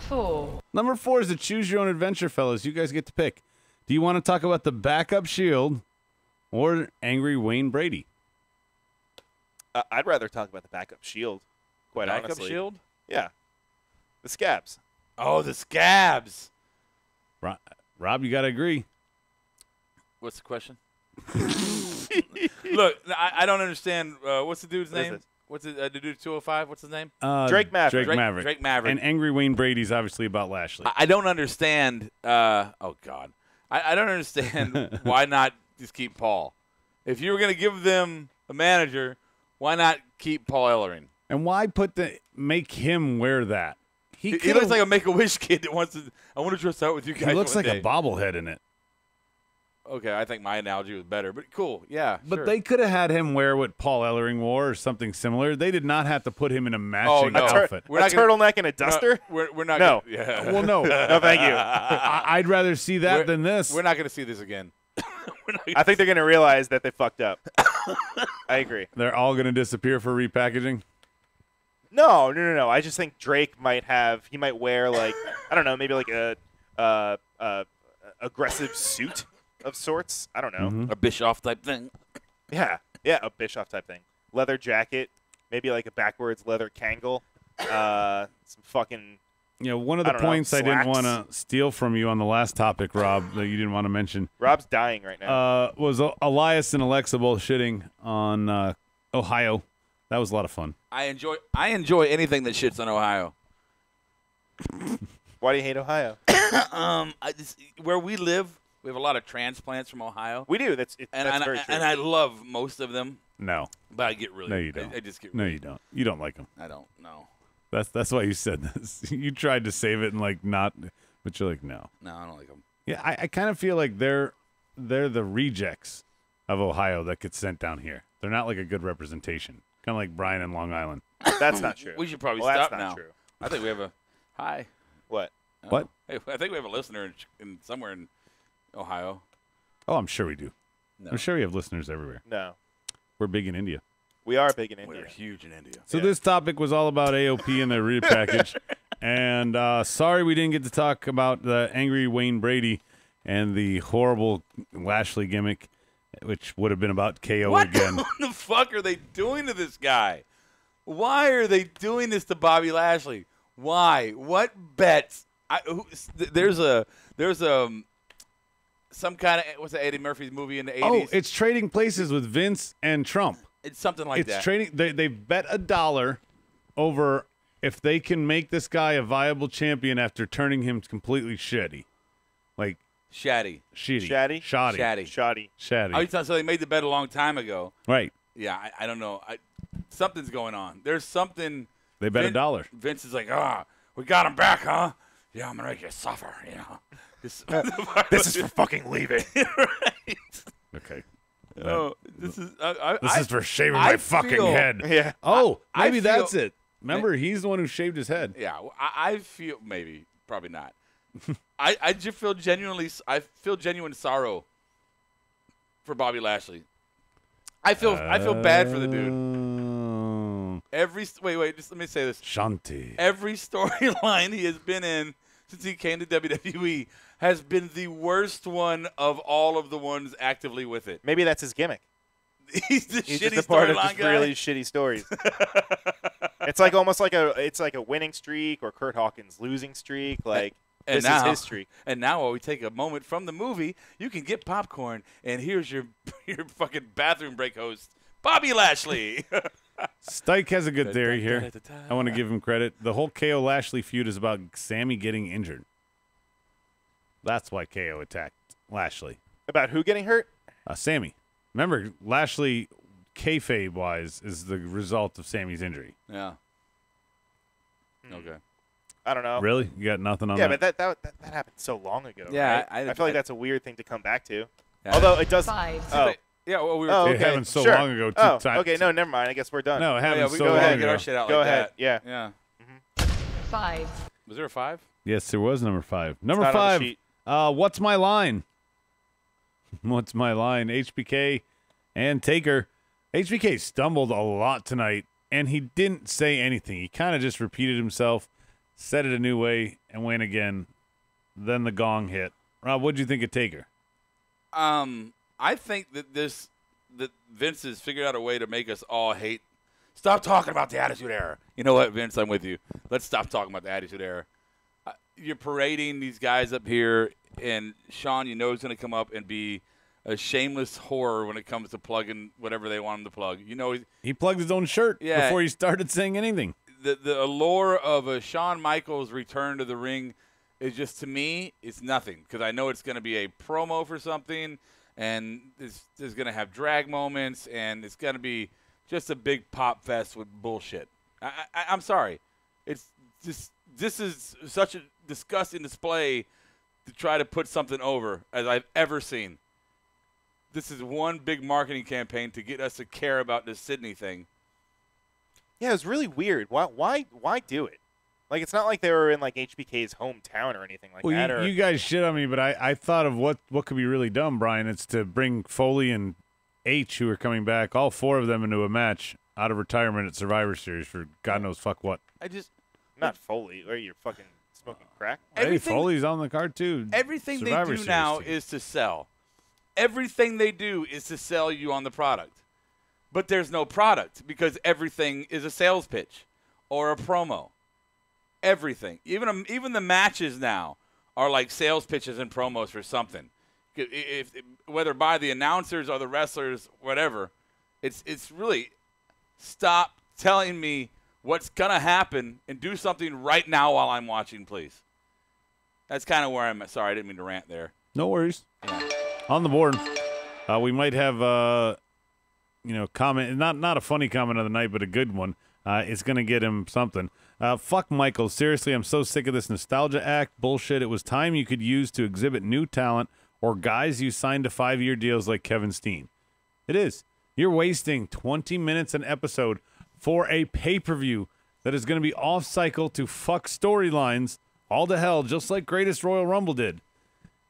4. Number 4 is the Choose Your Own Adventure, fellas. You guys get to pick. Do you want to talk about the backup Shield or Angry Wayne Brady? I'd rather talk about the backup Shield, quite Backup honestly. Shield? Yeah. The Scabs. Oh, the Scabs. Rob, you got to agree. What's the question? Look, I don't understand. What's the dude's name? What's the dude 205? What's his name? Drake Maverick. Drake Maverick. And Angry Wayne Brady's obviously about Lashley. I don't understand. Oh, God. I don't understand why not just keep Paul. If you were going to give them a manager, why not keep Paul Ellering? And why make him wear that? He looks like a Make-A-Wish kid that wants to. I want to dress out with you guys. He looks one like day. a bobblehead in it. Okay, I think my analogy was better, but cool. Yeah, But sure. they could have had him wear what Paul Ellering wore or something similar. They did not have to put him in a matching outfit. A turtleneck and a duster? We're not. No. Yeah. Well, no. No, thank you. I'd rather see that than this. We're not going to see this again. I think they're going to realize that they fucked up. I agree. They're all going to disappear for repackaging? No. I just think Drake might wear like, I don't know, maybe like a aggressive suit of sorts. I don't know. Mm-hmm. A Bischoff type thing. Yeah, a Bischoff type thing. Leather jacket, maybe like a backwards leather Kangol. Some fucking. One of the points I didn't want to steal from you on the last topic, Rob, that you didn't want to mention. Rob's dying right now. Was Elias and Alexa bullshitting on Ohio. That was a lot of fun. I enjoy anything that shits on Ohio. Why do you hate Ohio? Where we live, we have a lot of transplants from Ohio. We do. That's very true. And I love most of them. No. But I get really. No, you don't. I just get. No, you don't. You don't like them. I don't. No. That's why you said this. You tried to save it and not, but you're like, no. No, I don't like them. Yeah, I kind of feel like they're the rejects of Ohio that get sent down here. They're not like a good representation. Kind of like Brian in Long Island. That's not true. We should probably Well, stop that's not now. true. I think we have a hi. What? What? Hey, I think we have a listener in somewhere in Ohio. Oh, I'm sure we do. No. I'm sure we have listeners everywhere. No. We're big in India. We are big in India. We're huge in India. So this topic was all about AOP and their repackage. And sorry we didn't get to talk about the Angry Wayne Brady and the horrible Lashley gimmick, which would have been about KO again. What the fuck are they doing to this guy? Why are they doing this to Bobby Lashley? Why? What bets? There's some kind of what's that Eddie Murphy's movie in the 80s? Oh, it's trading places with Vince and Trump. It's something like that. It's trading. They bet $1 over if they can make this guy a viable champion after turning him completely shitty, like Shaddy. shitty, Shoddy? shoddy, Shoddy. shoddy. Oh, so they made the bet a long time ago. Right. Yeah, I don't know. something's going on. There's something. They bet $1. Vince is like, we got him back, huh? Yeah, I'm gonna make you suffer. You know. This is for fucking leaving. Right. Okay. Oh, this is. This is for shaving my fucking head. Yeah. Oh, I maybe feel- that's it. Remember, he's the one who shaved his head. Yeah, I feel maybe, probably not. I just feel genuine sorrow for Bobby Lashley. I feel bad for the dude. Wait, just let me say this. Shanti. Every storyline he has been in since he came to WWE has been the worst one of all of the ones actively with it. Maybe that's his gimmick. He's the He's shitty just a part of storyline just guy. really shitty stories. It's like almost like a winning streak or Kurt Hawkins' losing streak. Like And this now, is his streak. And now while we take a moment from the movie, you can get popcorn, and here's your fucking bathroom break host, Bobby Lashley. Stike has a good theory here. I want to give him credit. The whole KO Lashley feud is about Sammy getting injured. That's why KO attacked Lashley. About who getting hurt? Sammy. Remember, Lashley, kayfabe-wise, is the result of Sammy's injury. Yeah. Okay. I don't know. Really? You got nothing on Yeah, that? but that happened so long ago. Yeah, right? I feel like that's a weird thing to come back to. Yeah. Although it does. 5. Oh, Yeah, well, we were. oh, It okay. happened so sure. long ago. Okay, no, never mind. I guess we're done. No, it happened yeah, we so go long ahead and get ago. our shit out Go like ahead. that. Yeah. Yeah. 5. Was there a 5? Yes, there was number 5. Number not on the 5. sheet. What's my line? What's my line? HBK and Taker. HBK stumbled a lot tonight, and he didn't say anything. He kind of just repeated himself, said it a new way, and went again. Then the gong hit. Rob, what'd you think of Taker? I think that Vince has figured out a way to make us all hate. Stop talking about the Attitude Era. You know what, Vince? I'm with you. Let's stop talking about the Attitude Era. You're parading these guys up here, and Sean, you know, is going to come up and be a shameless whore when it comes to plugging whatever they want him to plug. You know, He plugged his own shirt Yeah. before he started saying anything. the allure of a Shawn Michaels return to the ring is just, to me, it's nothing, because I know it's going to be a promo for something, and there's going to have drag moments, and it's going to be just a big pop fest with bullshit. I'm sorry. It's just, this is such a disgusting display to try to put something over as I've ever seen. This is one big marketing campaign to get us to care about this Sydney thing. Yeah, it was really weird. Why do it? Like, it's not like they were in like HBK's hometown or anything like that. You guys shit on me, but I thought of what could be really dumb, Brian. It's to bring Foley and H, who are coming back, all 4 of them into a match out of retirement at Survivor Series for God knows fuck what. Not Foley. Or you're fucking smoking crack. Hey, Foley's on the card too. Everything Survivor they do Series now team. is to sell. Everything they do is to sell you on the product. But there's no product because everything is a sales pitch or a promo. Everything. Even the matches now are like sales pitches and promos for something. If whether by the announcers or the wrestlers, whatever, it's really, stop telling me what's gonna happen and do something right now while I'm watching, please. That's kind of where I'm at. Sorry, I didn't mean to rant there. No worries. Yeah. On the board, we might have comment, not a funny comment of the night, but a good one. It's gonna get him something. Fuck Michael. Seriously, I'm so sick of this nostalgia act bullshit. It was time you could use to exhibit new talent or guys you signed to 5-year deals like Kevin Steen. It is. You're wasting 20 minutes an episode for a pay-per-view that is going to be off-cycle to fuck storylines all to hell, just like Greatest Royal Rumble did.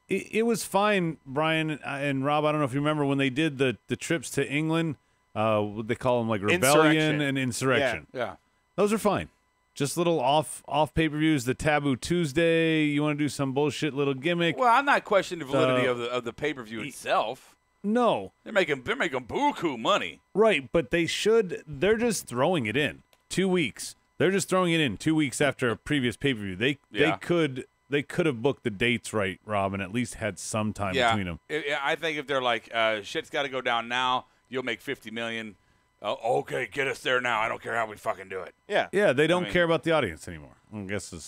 It was fine, Brian and Rob. I don't know if you remember when they did the trips to England. What they call them, like Rebellion and Insurrection. Yeah. Those are fine. Just little off pay-per-views. The Taboo Tuesday. You want to do some bullshit little gimmick? Well, I'm not questioning the validity of the pay-per-view itself. No. They're making buku money. Right, but they're just throwing it in 2 weeks. They're just throwing it in 2 weeks after a previous pay-per-view. They could have booked the dates right, Rob, and at least had some time between them. I think if they're like, shit's got to go down now, you'll make $50 million. Okay, get us there now. I don't care how we fucking do it. Yeah. Yeah, they don't care about the audience anymore. I guess it's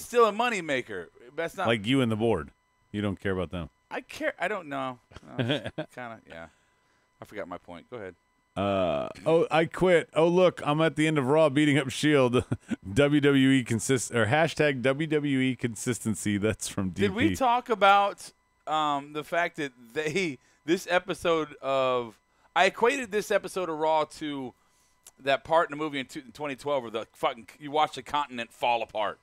still a moneymaker. That's not like you and the board. You don't care about them. I care. I don't know. Kind of. Yeah. I forgot my point. Go ahead. I quit. Oh, look, I'm at the end of Raw beating up Shield. WWE hashtag WWE consistency. That's from DP. Did we talk about the fact that this episode of I equated this episode of Raw to that part in the movie in 2012 where you watch the continent fall apart,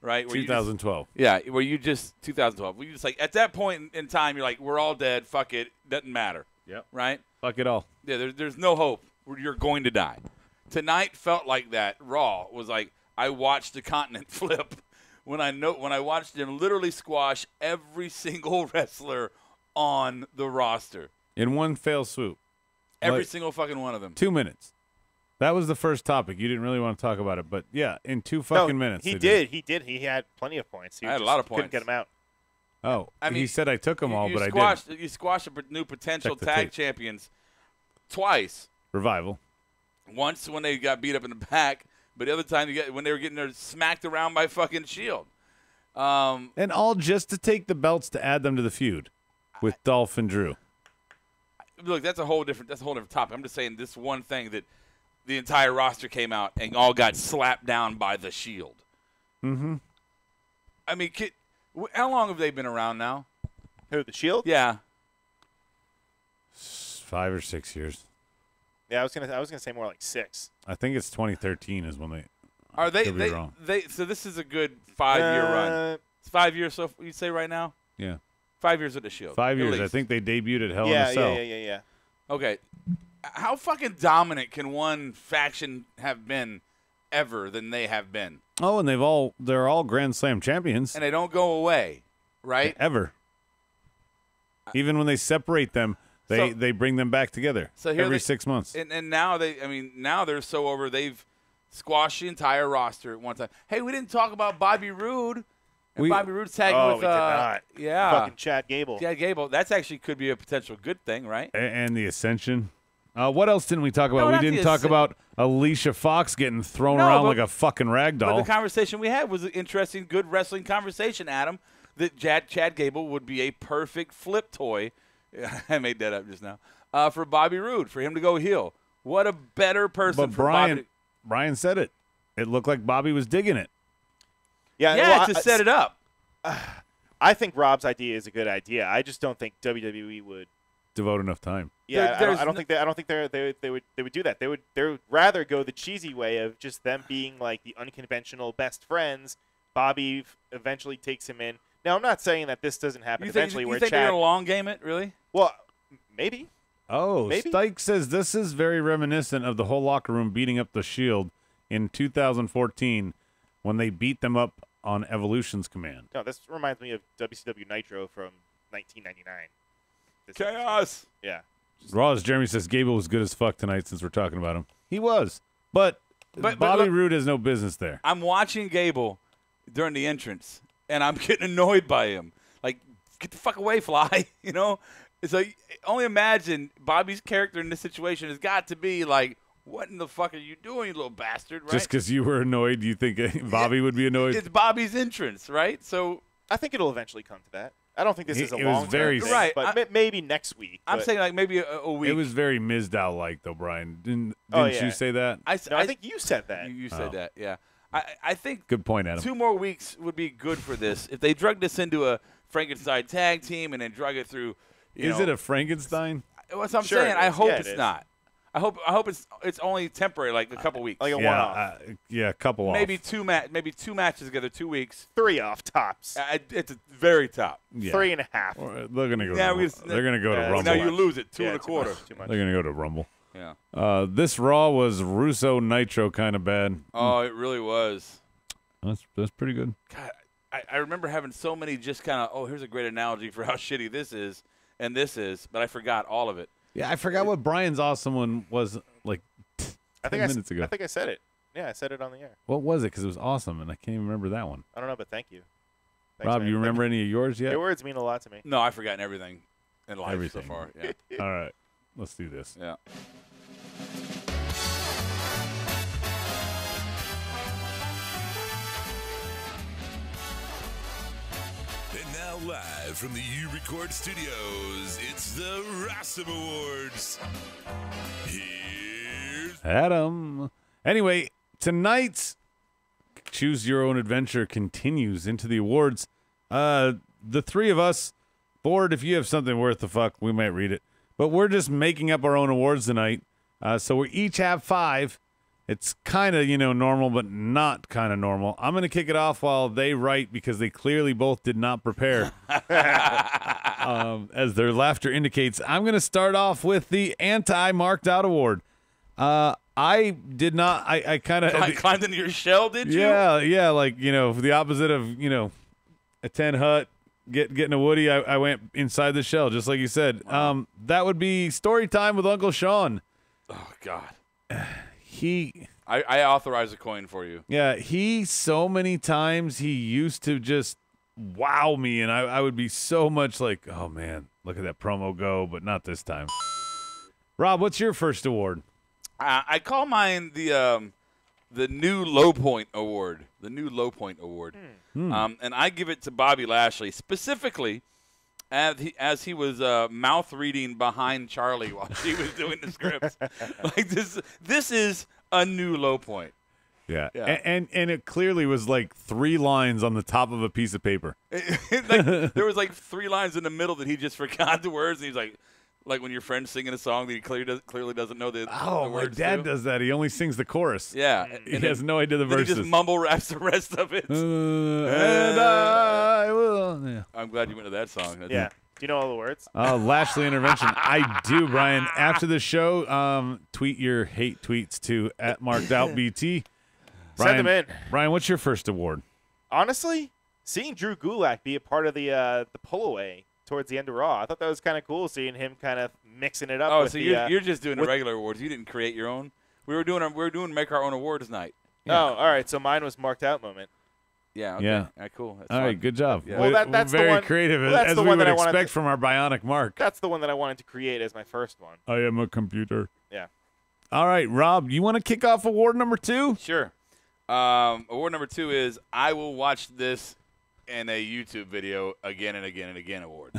right? Where 2012. Where you just 2012. Where you just like at that point in time you're like we're all dead. Fuck it, doesn't matter. Yep. Right. Fuck it all. Yeah. There's no hope. You're going to die. Tonight felt like that. Raw was like I watched the continent flip when I watched them literally squash every single wrestler on the roster in one fell swoop. Every single fucking one of them. 2 minutes. That was the first topic. You didn't really want to talk about it, but yeah, in 2 fucking minutes. He did. He had plenty of points. I had a lot of points. Couldn't get him out. Oh, I mean, he said I took them all, but I didn't. You squashed the new potential Check the tag tape. champions twice. Revival. Once when they got beat up in the back, but the other time when they were getting their smacked around by fucking Shield. And all just to take the belts to add them to the feud with Dolph and Drew. Look, that's a whole different topic. I'm just saying this one thing that the entire roster came out and all got slapped down by the Shield. Mm-hmm. I mean, how long have they been around now? Who, the Shield? Yeah. 5 or 6 years. Yeah, I was gonna say more like 6. I think it's 2013 is when they. Are they? Could be wrong. So this is a good 5-year run. It's 5 years. So you say right now? Yeah. 5 years with the Shield. 5 years. At I least. think they debuted at Hell in a Cell. Yeah. Okay. How fucking dominant can one faction have been ever than they have been? Oh, and they're all Grand Slam champions. And they don't go away, right? Ever. Even when they separate them, they bring them back together every 6 months. And now now they're so over. They've squashed the entire roster at one time. Hey, we didn't talk about Bobby Roode. Bobby Roode's tagging with we did not. Yeah. Fucking Chad Gable. Chad Gable. That's actually could be a potential good thing, right? And the Ascension. What else didn't we talk about? No, we not didn't the talk about Alicia Fox getting thrown around like a fucking rag doll. But the conversation we had was an interesting, good wrestling conversation, Adam, that Chad Gable would be a perfect flip toy. I made that up just now. For Bobby Roode, for him to go heel. What a better person for Bobby. Brian said it. It looked like Bobby was digging it. Yeah, to set it up. I think Rob's idea is a good idea. I just don't think WWE would devote enough time. Yeah, I don't think they would do that. They would rather go the cheesy way of just them being like the unconventional best friends. Bobby eventually takes him in. Now, I'm not saying that this doesn't happen eventually. You where think Chad, they're gonna long game it, really? Well, maybe. Oh, maybe. Stike says this is very reminiscent of the whole locker room beating up the Shield in 2014 when they beat them up on Evolution's command. No, this reminds me of WCW Nitro from 1999. Chaos. Yeah. Raw, as Jeremy says, Gable was good as fuck tonight since we're talking about him. He was. But Bobby Roode has no business there. I'm watching Gable during the entrance, and I'm getting annoyed by him. Like, get the fuck away, Fly. You know? It's like, only imagine Bobby's character in this situation has got to be like, what in the fuck are you doing, you little bastard, right? Just because you were annoyed, you think Bobby would be annoyed? It's Bobby's entrance, right? So I think it'll eventually come to that. I don't think this is a it long was very thing, right, but maybe next week. I'm saying like maybe a week. It was very Mizdow-like, though, Brian. Didn't yeah. you say that? I think you said that. You said that, yeah. I think good point, Adam. 2 more weeks would be good for this. If they drug this into a Frankenstein tag team and then drug it through, is it a Frankenstein? That's what I'm Sure saying. I hope it it's is. not. I hope it's only temporary, like a couple weeks. Like a one-off. Yeah, a couple maybe off. maybe two matches together, 2 weeks. 3 off tops. It's a very top. Yeah. 3.5. They're gonna go. They're gonna go to Rumble. Now you lose it 2 Yeah, and a quarter. Too much. They're gonna go to Rumble. Yeah. This Raw was Russo Nitro kind of bad. Oh, it really was. That's pretty good. God, I remember having so many just kind of, here's a great analogy for how shitty this is and this is, but I forgot all of it. Yeah, I forgot what Brian's awesome one was like 10 minutes ago. I think I said it. Yeah, I said it on the air. What was it? Because it was awesome, and I can't even remember that one. I don't know, but thank you. Thanks, Rob, man. you remember any of yours yet? Your words mean a lot to me. No, I've forgotten everything in life Everything. so far. Yeah. All right, let's do this. Yeah. And now live from the U-Record Studios, it's the Rossum Awards. Here Adam. Anyway, tonight's Choose Your Own Adventure continues into the awards. The three of us, bored, if you have something worth the fuck, we might read it. But we're just making up our own awards tonight. So we each have 5. It's kind of, normal, but not kind of normal. I'm going to kick it off while they write because they clearly both did not prepare. As their laughter indicates, I'm going to start off with the anti-marked out award. I did not. I kind of climbed into your shell, did you? Yeah. Like the opposite of a 10 hut getting a Woody. I went inside the shell, just like you said. Wow. That would be story time with Uncle Sean. Oh God. I authorize a coin for you. Yeah, so many times he used to just wow me, and I would be so much like, oh man, look at that promo go, but not this time. Rob, what's your first award? I call mine the new low point award. The new low point award. And I give it to Bobby Lashley specifically as he was mouth reading behind Charlie while she was doing the scripts. Like this is a new low point. Yeah. And it clearly was like 3 lines on the top of a piece of paper. There was like 3 lines in the middle that he just forgot the words, and he's like when your friend's singing a song that he clearly doesn't know the words. My dad does that. He only sings the chorus. Yeah. He has no idea the verses. He just mumble raps the rest of it. And I will. Yeah. I'm glad you went to that song. Do you know all the words? Lashley intervention. I do, Brian. After the show, tweet your hate tweets to @markedoutbt. Send them in. Brian, what's your first award? Honestly, seeing Drew Gulak be a part of the pull away towards the end of Raw, I thought that was kind of cool. Seeing him kind of mixing it up. Oh, with so you're just doing the regular awards. You didn't create your own. We were doing make our own awards night. Yeah. Oh, all right. So mine was marked out moment. Yeah. Okay. Yeah. All right, cool. That's all right, good job. Yeah. Well, that's very the one, creative, that's as the we one would that I wanted expect from our bionic Mark. That's the one that I wanted to create as my first one. I am a computer. Yeah. All right, Rob, you want to kick off award number 2? Sure. Award number 2 is I will watch this in a YouTube video again and again and again award.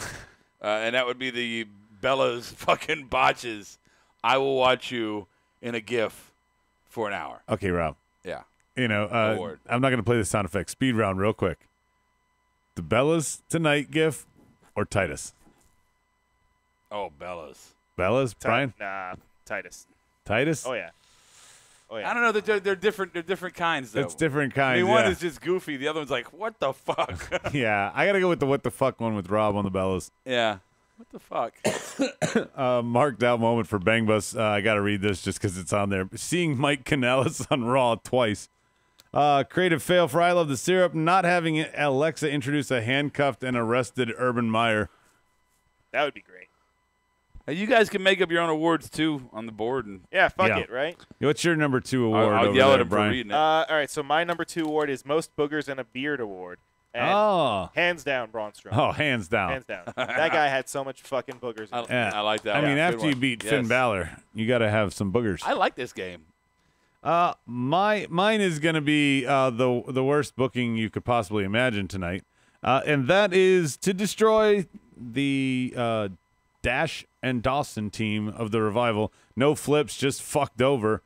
And that would be the Bella's fucking botches. I will watch you in a GIF for an hour. Okay, Rob. Yeah. Award. I'm not going to play the sound effect. Speed round real quick. The Bella's Tonight GIF or Titus? Oh, Bella's. Bella's, Brian? Nah, Titus. Titus? Oh, yeah. I don't know. They're different. They're different kinds, though. It's different kinds. I mean, one is just goofy. The other one's like, what the fuck? Yeah, I got to go with the what the fuck one with Rob on the Bellas. Yeah. What the fuck? Marked out moment for Bang Bus. I got to read this just because it's on there. Seeing Mike Kanellis on Raw twice. Creative fail for I Love the Syrup. Not having Alexa introduce a handcuffed and arrested Urban Meyer. That would be great. You guys can make up your own awards, too, on the board. And Yeah, fuck it, right? What's your number 2 award? I'll over yell there, at him Brian? for reading it. All right, so my number 2 award is Most Boogers and a Beard Award. And hands down, Braun Strowman. Oh, hands down. Hands down. That guy had so much fucking boogers in him. Yeah. I like that I one. mean, Good after you one. beat Yes. Finn Balor, you got to have some boogers. I like this game. Mine is going to be the worst booking you could possibly imagine tonight, and that is to destroy the Dash and Dawson team of the Revival. No flips, just fucked over.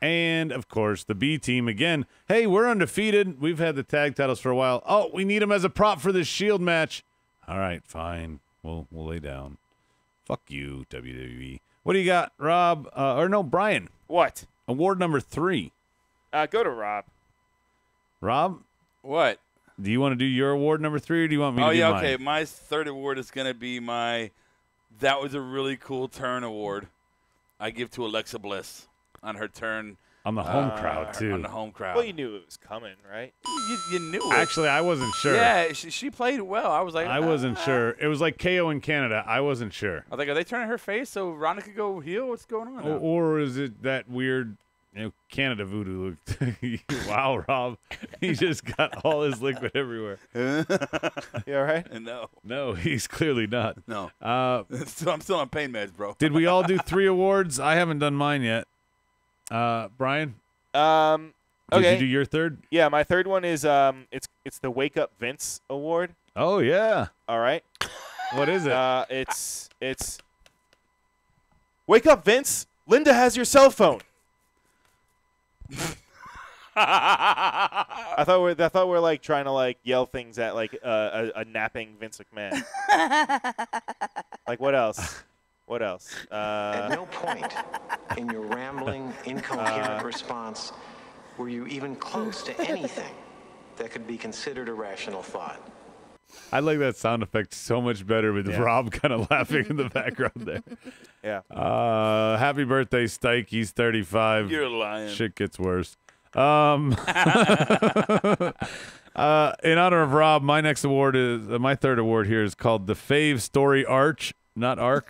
And, of course, the B team again. Hey, we're undefeated. We've had the tag titles for a while. Oh, we need them as a prop for this Shield match. All right, fine. We'll lay down. Fuck you, WWE. What do you got, Rob? Brian. What? Award number 3. Go to Rob. Rob, What? do you want to do your award number 3, or do you want me to do mine? Okay. My third award is going to be my That Was a Really Cool Turn award. I give to Alexa Bliss on her turn. On the home crowd, too. On the home crowd. Well, you knew it was coming, right? You knew it. Actually, I wasn't sure. Yeah, she played well. I was like, I wasn't sure. It was like KO in Canada. I wasn't sure. I was like, are they turning her face so Ronda could go heel? What's going on now? Or is it that weird Canada voodoo look? Wow, Rob. He just got all his liquid everywhere. You all right? No. No, he's clearly not. No. I'm still on pain meds, bro. Did we all do 3 awards? I haven't done mine yet. Brian? Okay. Did you do your third? Yeah, my third one is it's the Wake Up Vince Award. Oh, yeah. All right. What is it? It's Wake Up Vince. Linda has your cell phone. I thought we're like trying to like yell things at like a napping Vince McMahon. Like what else? What else? At no point in your rambling, incoherent response were you even close to anything that could be considered a rational thought. I like that sound effect so much better with Rob kind of laughing in the background there. Yeah. Happy birthday, Stike. He's 35. You're lying. Shit gets worse. In honor of Rob, my next award is my third award here is called the Fave Story Arch, not Arc.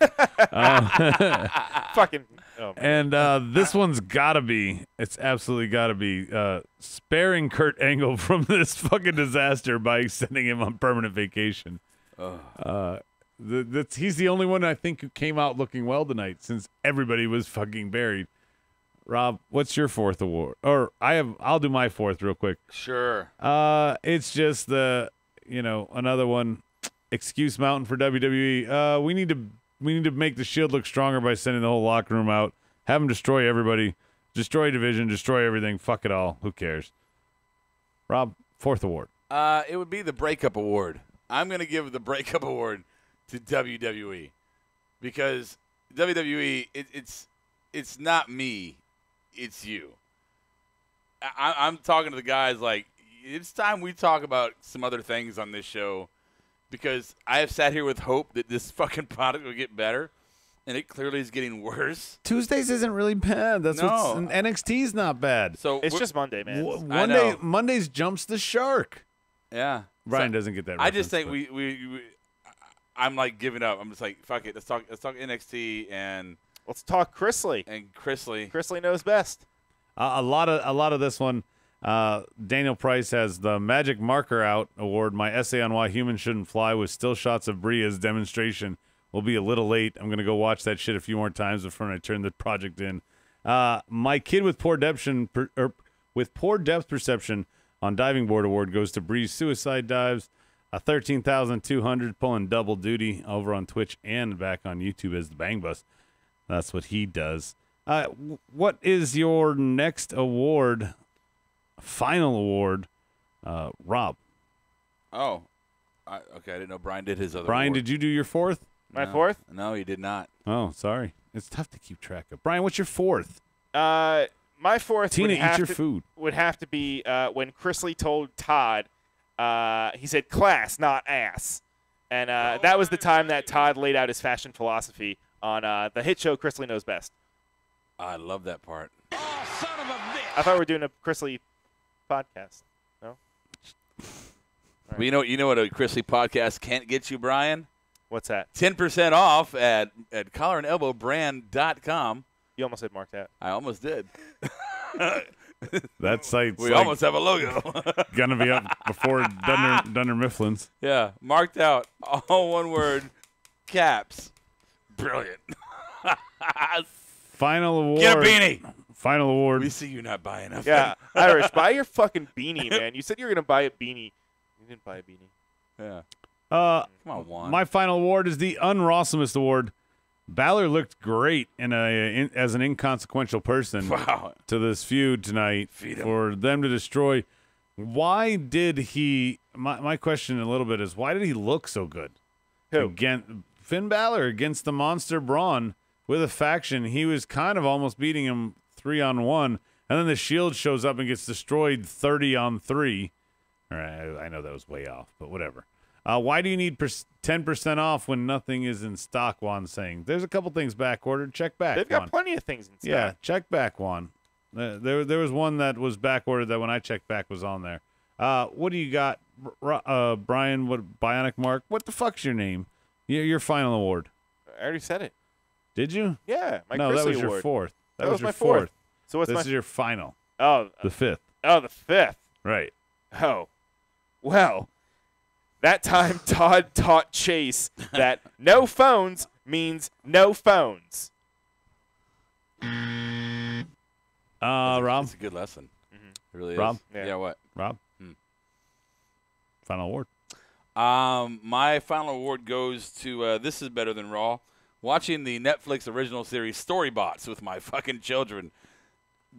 Fucking. Oh, and this one's gotta be. It's absolutely gotta be sparing Kurt Angle from this fucking disaster by sending him on permanent vacation. He's the only one I think who came out looking well tonight, since everybody was fucking buried. Rob, what's your fourth award? Or I'll do my fourth real quick. Sure. It's just another one. Excuse Mountain for WWE. We need to make the Shield look stronger by sending the whole locker room out. Have them destroy everybody. Destroy division. Destroy everything. Fuck it all. Who cares? Rob, fourth award. It would be the Breakup Award. I'm going to give the Breakup Award to WWE because WWE, it's not me. It's you. I'm talking to the guys like, it's time we talk about some other things on this show because I have sat here with hope that this fucking product will get better, and it clearly is getting worse. Tuesdays isn't really bad. That's what's NXT's not bad. So it's just Monday, man. Mondays jumps the shark. Yeah. Brian doesn't get that reference. I just think I'm like giving up. I'm just like, fuck it. Let's talk NXT and let's talk Chrisley. And Chrisley. Chrisley knows best. A lot of this one. Daniel Price has the Magic Marker Out Award. My essay on why humans shouldn't fly with still shots of Brie as demonstration will be a little late. I'm gonna go watch that shit a few more times before I turn the project in. My kid with poor depth perception on diving board award goes to Bree's suicide dives. 13,200 pulling double duty over on Twitch and back on YouTube as the Bang Bus. That's what he does. What is your next award? Final award, Rob. Oh, okay. I didn't know Brian did his other. Brian, award. did you do your fourth? My fourth? No, he did not. Oh, sorry. It's tough to keep track of. Brian, what's your fourth? My fourth. Tina, eat your food. Would have to be when Chrisley told Todd. He said class, not ass, and that was the time that Todd laid out his fashion philosophy on the hit show Chrisley Knows Best. I love that part. Oh, son of a bitch! I thought we were doing a Chrisley podcast. No. Right. Well, you know what a Chrisley podcast can't get you, Brian? What's that? 10% off at collarandelbowbrand.com. You almost said mark that. I almost did. That site's we almost have a logo. Gonna be up before Dunder Mifflin's. Yeah, marked out. All one word. Caps. Brilliant. Final award. Get a beanie. Final award. We see you not buying enough. Yeah, Irish, buy your fucking beanie, man. You said you were gonna buy a beanie. You didn't buy a beanie. Yeah. Come on, Juan. My final award is the Unrawsomest Award. Balor looked great as an inconsequential person to this feud tonight for them to destroy. Why did he? My question a little bit is why did he look so good? Who? Again, Finn Balor against the Monster Braun with a faction. He was kind of almost beating him 3-on-1, and then the Shield shows up and gets destroyed 30-on-3. All right, I know that was way off, but whatever. Why do you need 10% off when nothing is in stock, Juan's saying? There's a couple things back ordered. Check back, They've Juan. got plenty of things in stock. Yeah, check back, Juan. There was one that was back ordered that when I checked back was on there. What do you got, Brian? What Bionic Mark? What the fuck's your name? Your final award. I already said it. Did you? Yeah, my no, Chrisley that was award. your fourth. That was your my fourth. So what's this is your final. Oh, the fifth. Oh, the fifth. Right. Oh, well. That time, Todd taught Chase that no phones means no phones. Rob? It's a good lesson. Mm-hmm. It really Rob? is. Yeah, what? Rob? Final award. My final award goes to This Is Better Than Raw. Watching the Netflix original series Storybots with my fucking children.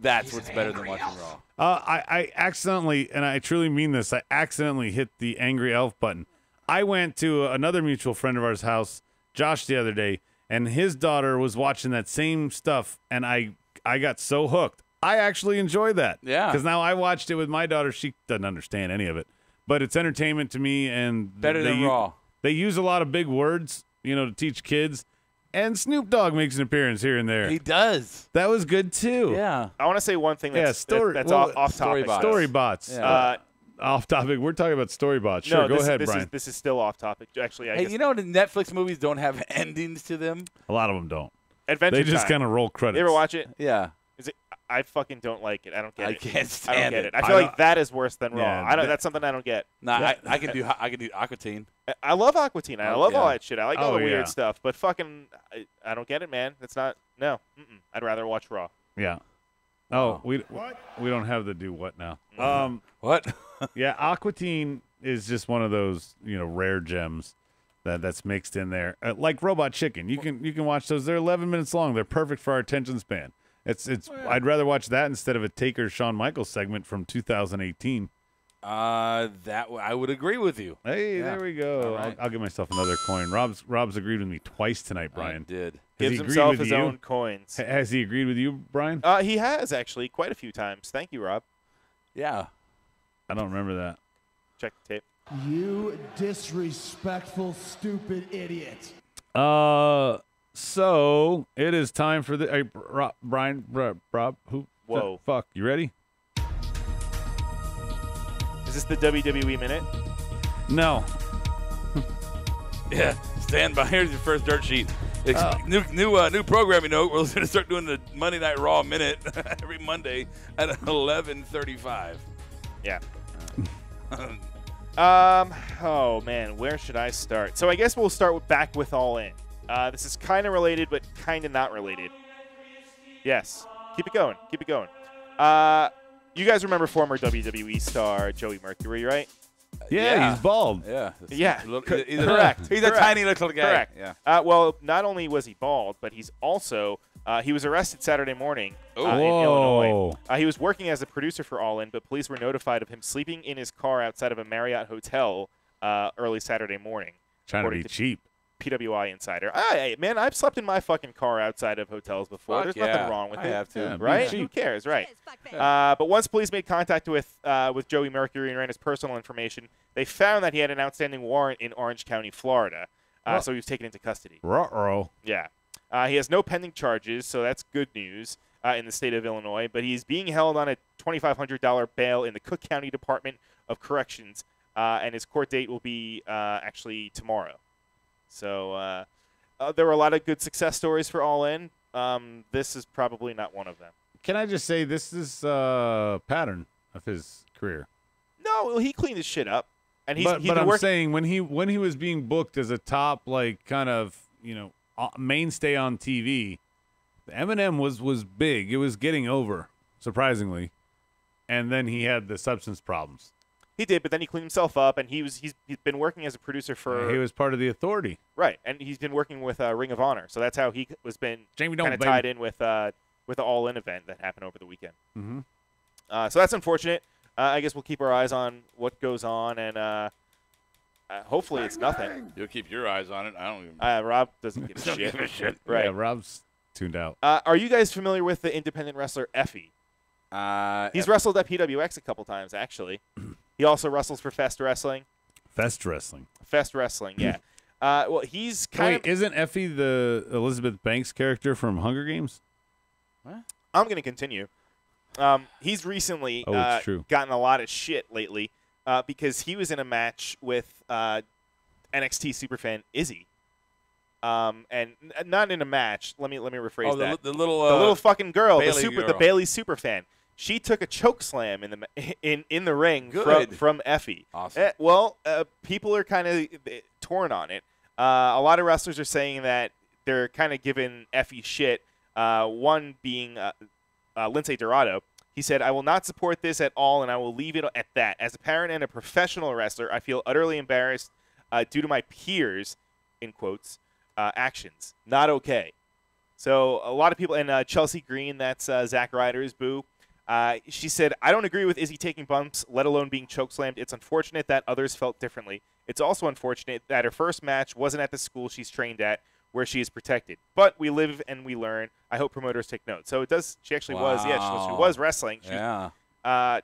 That's what's better than watching Raw. I accidentally, and I truly mean this, I accidentally hit the angry elf button. I went to another mutual friend of ours' house, Josh, the other day, and his daughter was watching that same stuff, and I got so hooked. I actually enjoyed that. Yeah. Because now I watched it with my daughter. She doesn't understand any of it, but it's entertainment to me, and Better than Raw. They use a lot of big words, to teach kids. And Snoop Dogg makes an appearance here and there. He does. That was good too. Yeah. I want to say one thing that's off topic. Storybots. Yeah. Off topic. We're talking about storybots. Sure, no, go ahead, Brian. This is still off topic. Actually, I Hey, guess you know the Netflix movies don't have endings to them? A lot of them don't. Adventure They just Time. kind of roll credits. You ever watch it? Yeah. Is it? I fucking don't like it. I don't get it. I can't stand I don't get it. it. I feel like that is worse than Raw. Yeah, That's something I don't get. Nah, I can do Aqua Teen. I love Aqua Teen. I love all that shit. I like all the yeah. weird stuff. But fucking, I don't get it, man. It's not. No. I'd rather watch Raw. Yeah. Oh, we don't have the do what now. What? Yeah, Aqua Teen is just one of those rare gems that's mixed in there, like Robot Chicken. You can watch those. They're 11 minutes long. They're perfect for our attention span. I'd rather watch that instead of a Taker Shawn Michaels segment from 2018. I would agree with you. Hey, Yeah. there we go. All right. I'll give myself another coin. Rob's agreed with me twice tonight, Brian. I did. Has Gives he agreed himself with his you? own coins. Has he agreed with you, Brian? He has actually quite a few times. Thank you, Rob. Yeah. I don't remember that. Check the tape. You disrespectful, stupid idiot. So it is time for the Brian, Rob, who? Whoa. Fuck, you ready? Is this the WWE minute? No. Yeah. Stand by. Here's your first dirt sheet. New programming note. We're going to start doing the Monday Night Raw minute every Monday at 11:35. Yeah. Oh man, where should I start? So I guess we'll start back with All In. This is kind of related, but kind of not related. Yes. Keep it going. Keep it going. You guys remember former WWE star Joey Mercury, right? Yeah, he's bald. Yeah. Yeah. Correct. He's a tiny little guy. Correct. Yeah. Well, not only was he bald, but he's also he was arrested Saturday morning in Whoa. Illinois. He was working as a producer for All In, but police were notified of him sleeping in his car outside of a Marriott hotel early Saturday morning. Trying to be cheap. PWI Insider. Hey, man, I've slept in my fucking car outside of hotels before. Fuck There's nothing wrong with I it. have to. Yeah, Right? cheap. Who cares? Right. But once police made contact with Joey Mercury and ran his personal information, they found that he had an outstanding warrant in Orange County, Florida. So he was taken into custody. Ruh-roh. Yeah. He has no pending charges, so that's good news in the state of Illinois. But he's being held on a $2,500 bail in the Cook County Department of Corrections, and his court date will be actually tomorrow. So there were a lot of good success stories for All In. This is probably not one of them. Can I just say this is a pattern of his career? No, he cleaned his shit up, and he's But been I'm working. saying when he was being booked as a top kind of mainstay on TV, Eminem was big. It was getting over, surprisingly, and then he had the substance problems. He did, but then he cleaned himself up, and he's been working as a producer for. He was part of the Authority, right, and he's been working with Ring of Honor, so that's how he was been Jamie kind Don't of tied in with the All In event that happened over the weekend. Mm-hmm. So that's unfortunate. I guess we'll keep our eyes on what goes on, and hopefully it's nothing. You'll keep your eyes on it. I don't even. Rob doesn't give a Don't shit. give a shit. Right. Yeah, Rob's tuned out. Are you guys familiar with the independent wrestler Effie? He's wrestled at PWX a couple times, actually. He also wrestles for Fest Wrestling. Fest Wrestling. Fest Wrestling, yeah. Well, he's kind Wait, isn't Effie the Elizabeth Banks character from Hunger Games? I'm going to continue. He's recently it's true. gotten a lot of shit lately because he was in a match with NXT superfan Izzy. And not in a match. Let me rephrase that. The The little little fucking girl, Bailey the girl. Bailey superfan. She took a choke slam in the ring Good. from Effie. Awesome. People are kind of torn on it. A lot of wrestlers are saying that they're kind of giving Effie shit. One being Lince Dorado. He said, "I will not support this at all, and I will leave it at that. As a parent and a professional wrestler, I feel utterly embarrassed due to my peers, in quotes, actions. Not okay." So a lot of people, and Chelsea Green, that's Zack Ryder's boo. She said, I don't agree with Izzy taking bumps, let alone being chokeslammed. It's unfortunate that others felt differently. It's also unfortunate that her first match wasn't at the school she's trained at, where she is protected. But we live and we learn. I hope promoters take note. So it does. She actually was. Yeah, she was wrestling. Yeah. I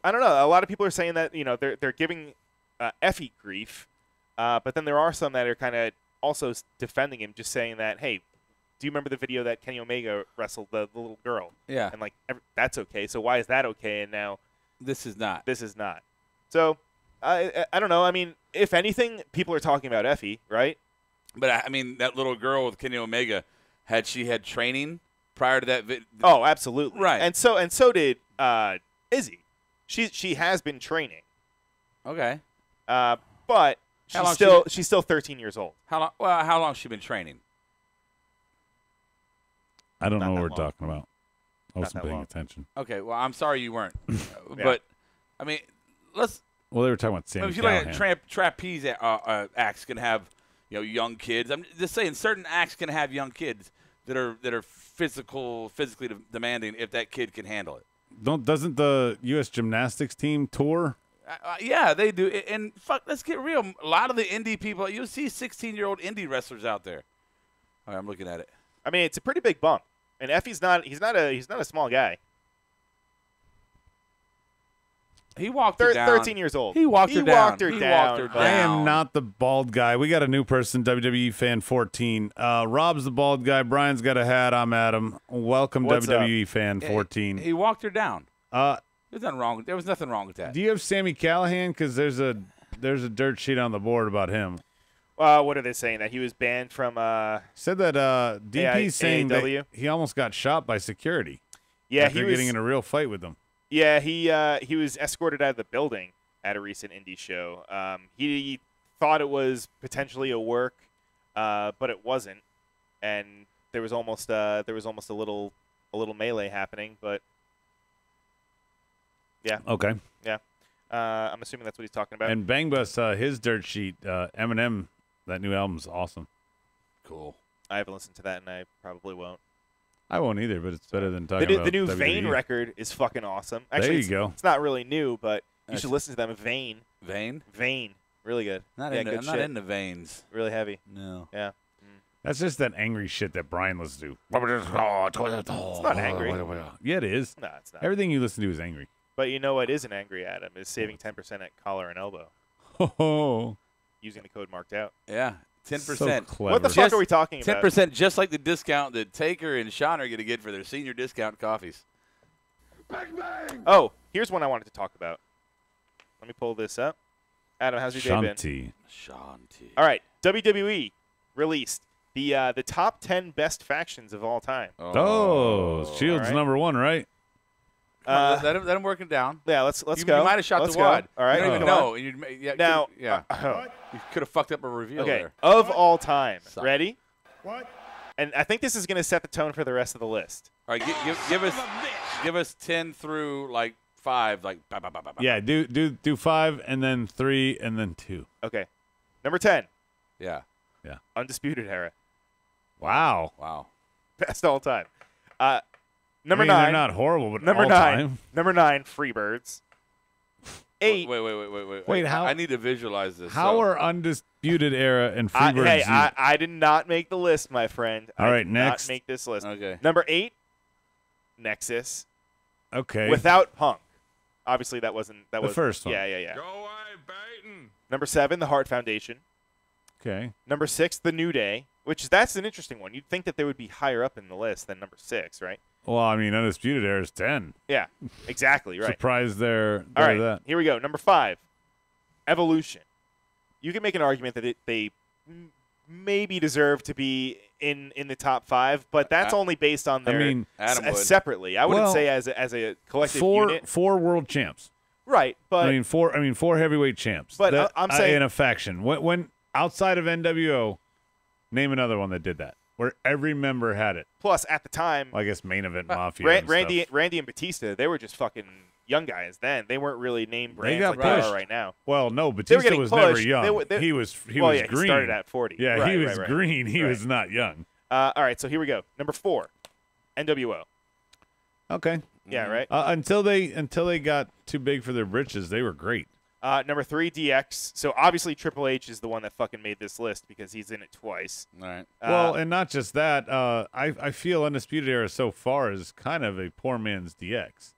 don't know. A lot of people are saying that they're giving Effie grief, but then there are some that are kind of also defending him, just saying that, hey, do you remember the video that Kenny Omega wrestled the little girl? Yeah. And that's okay. So why is that okay? And now this is not. This is not. So I don't know. I mean, if anything, people are talking about Effie, right? But I mean, that little girl with Kenny Omega, had she had training prior to that? Oh, absolutely. Right. And so did Izzy. She has been training. Okay. But she's still 13 years old. How long? Well, how long has she been training? I don't know what we're long. talking about. I Not wasn't that paying long. attention. Okay. Well, I'm sorry you weren't. But I mean, let's. Well, they were talking about Sammy If you look Callahan. at trapeze acts can have young kids. I'm just saying certain acts can have young kids that are physically demanding if that kid can handle it. Doesn't the U.S. gymnastics team tour? Yeah, they do. And fuck, let's get real. A lot of the indie people, you'll see 16-year-old indie wrestlers out there. All right, I'm looking at it. I mean, it's a pretty big bump. And Effie's not a small guy. He walked her down. 13 years old. He walked her down. Walked her down. I am not the bald guy. We got a new person, WWE fan 14. Rob's the bald guy. Brian's got a hat. I'm Adam. Welcome, What's WWE fan 14. He walked her down. There was nothing wrong with that. Do you have Sammy Callahan? Because there's a dirt sheet on the board about him. What are they saying? That he was banned from Said that DP's saying that AEW? he almost got shot by security. Yeah, after he was getting in a real fight with them. Yeah, he was escorted out of the building at a recent indie show. He thought it was potentially a work, but it wasn't, and there was almost a little melee happening. But yeah, Okay. yeah, I'm assuming that's what he's talking about. And Bang Bus, his dirt sheet, Eminem, that new album's awesome. Cool. I haven't listened to that, and I probably won't. I won't either, but it's better than talking The about new WWE. Vane record is fucking awesome. Actually, There you go. It's not really new, but you should listen to them. Vane, really good. I'm good not shit. into veins. Really heavy. No. Yeah. That's just that angry shit that Brian listens to. It's not angry. Yeah, it is. No, it's not. Everything you listen to is angry. But you know what isn't angry, Adam, is saving 10% at collar and elbow Oh, using the code marked out. Yeah. 10%. so clever. What the fuck are we talking about? 10%, just like the discount that Taker and Sean are going to get for their senior discount coffees. Oh, here's one I wanted to talk about. Let me pull this up. Adam, how's your day been? Shanti. All right, WWE released the top 10 best factions of all time. Oh, Shield's right. number one, right? Let him work it down. Yeah, let's You go. might have shot Let's the go. wad. All right, You don't even come on. know. And you Now, you could have fucked up a reveal okay, there. of all time. Suck. Ready? What? And I think this is going to set the tone for the rest of the list. All right, give us 10 through like 5, like bah, bah, bah, bah, bah. Yeah, do 5 and then 3 and then 2. Okay. Number 10, Yeah. Undisputed Era. Wow. Wow. Best all time. I Number mean, 9. they're not horrible, but Number all 9. time. Number 9, Freebirds. 8. Wait. how- I need to visualize this. How So, are Undisputed Era and Freebirds? Hey, I did not make the list, my friend. All I right, did next. not make this list. Okay. Number 8, Nexus. okay. Without Punk. Obviously, that wasn't that The was first one. Yeah. Go away, Baton. Number 7, the Hart Foundation. Okay. Number 6, the New Day, that's an interesting one. You'd think that they would be higher up in the list than number 6, right? Well, I mean, Undisputed Era is 10. Yeah, exactly, right. Surprised they're All right, that. here we go. Number 5, Evolution. You can make an argument that they maybe deserve to be in the top 5, but that's only based on their Adam would. separately. I wouldn't Well, say as a collective Four unit. world champs. Right, but I mean, four heavyweight champs. But I'm saying- in a faction. When outside of NWO, name another one that did that, where every member had it. plus at the time, Well, I guess Main Event Mafia. and Randy stuff. and Batista, they were just fucking young guys then. They weren't really named brands got like they pushed. are right now. Well, no, They were Batista getting was pushed. never young. They he was well, was yeah, green. he started at 40. Yeah, Right, he was right. green. He Right. was not young. All right, so here we go. Number 4, NWO. Okay. Yeah, right. Until they got too big for their britches, they were great. Number 3, DX. So obviously Triple H is the one that fucking made this list because he's in it twice. All right. Well, and not just that. I feel Undisputed Era so far is kind of a poor man's DX.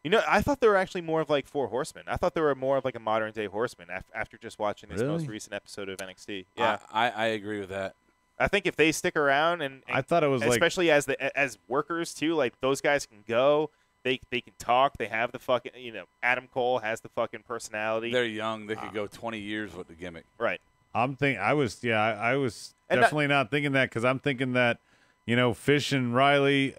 You know, I thought they were actually more of like 4 Horsemen. I thought they were more of like a modern day Horseman after just watching this most recent episode of NXT. Yeah, I agree with that. I think if they stick around and I thought it was especially as workers too, like those guys can go. They can talk. They have the fucking, Adam Cole has the fucking personality. They're young. They could go 20 years with the gimmick. Right. I was definitely not thinking that because I'm thinking that, Fish and O'Reilly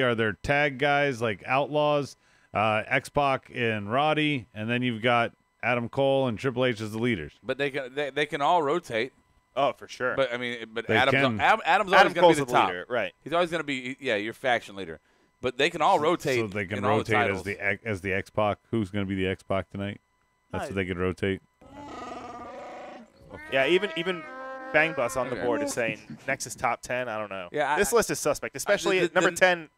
are their tag guys like Outlaws, X-Pac and Roddy, and then you've got Adam Cole and Triple H as the leaders. But they can all rotate. Oh, for sure. But I mean, They Adam's can. always going to Cole's be the top. leader, right? He's always going to be your faction leader. But they can all rotate. So they can in all the rotate titles. as the X-Pac. Who's going to be the X-Pac tonight? That's what they could rotate. Yeah, even Bang Bus on the board is saying Nexus top 10. I don't know. Yeah, this list is suspect, especially at number 10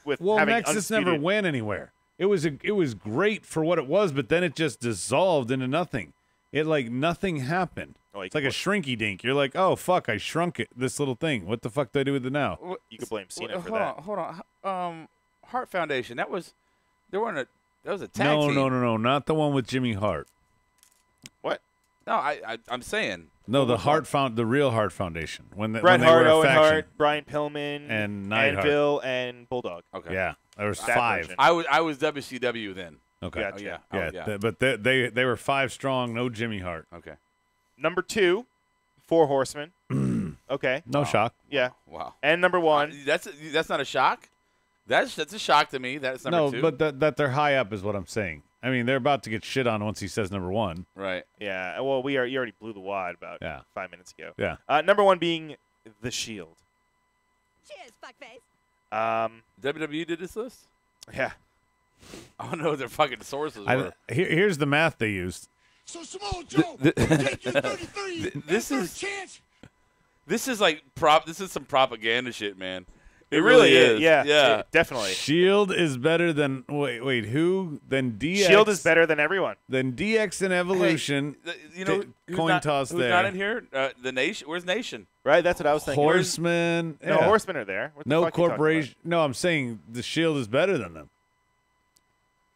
with Well, having Nexus never Undisputed. went anywhere. It was great for what it was, but then it just dissolved into nothing. Nothing happened. It's like a shrinky dink. You're like, oh fuck, I shrunk it. This little thing. What the fuck do I do with it now? You could blame Cena for hold that. Hold on. Heart Foundation. That was a tag No, team. no, not the one with Jimmy Hart. What? No, I'm saying. No, the real Hart Foundation. When Bret they Hart, were a Owen faction. Hart, Brian Pillman, And Neidhart. Anvil, and Bulldog. Okay. Yeah, there was That 5. version. I was WCW then. Okay. Gotcha. Oh, yeah. Yeah, but they were 5 strong. No Jimmy Hart. Okay. Number 2, 4 Horsemen. Okay. No shock. Yeah. Wow. And number 1. That's not a shock. That's a shock to me. That's number 2. But that they're high up is what I'm saying. I mean, they're about to get shit on once he says number 1. Right. Yeah. Well, you already blew the wad about Yeah. 5 minutes ago. Yeah. Number 1 being The Shield. Cheers, fuckface. WWE did this list? Yeah. I don't know what their fucking sources were. Here's the math they used. So Samoa Joe, take your 33 this and is- first chance. This is this is some propaganda shit, man. It really is. Yeah. Yeah. Definitely. Shield is better than who? Than DX. Shield is better than everyone. Than DX and Evolution. Who's coin not, toss who's there. not in here? The Nation. Where's Nation? Right? That's what I was thinking. Horsemen. No, yeah. Horsemen are there. What the No fuck you talking corporation. No, I'm saying the Shield is better than them.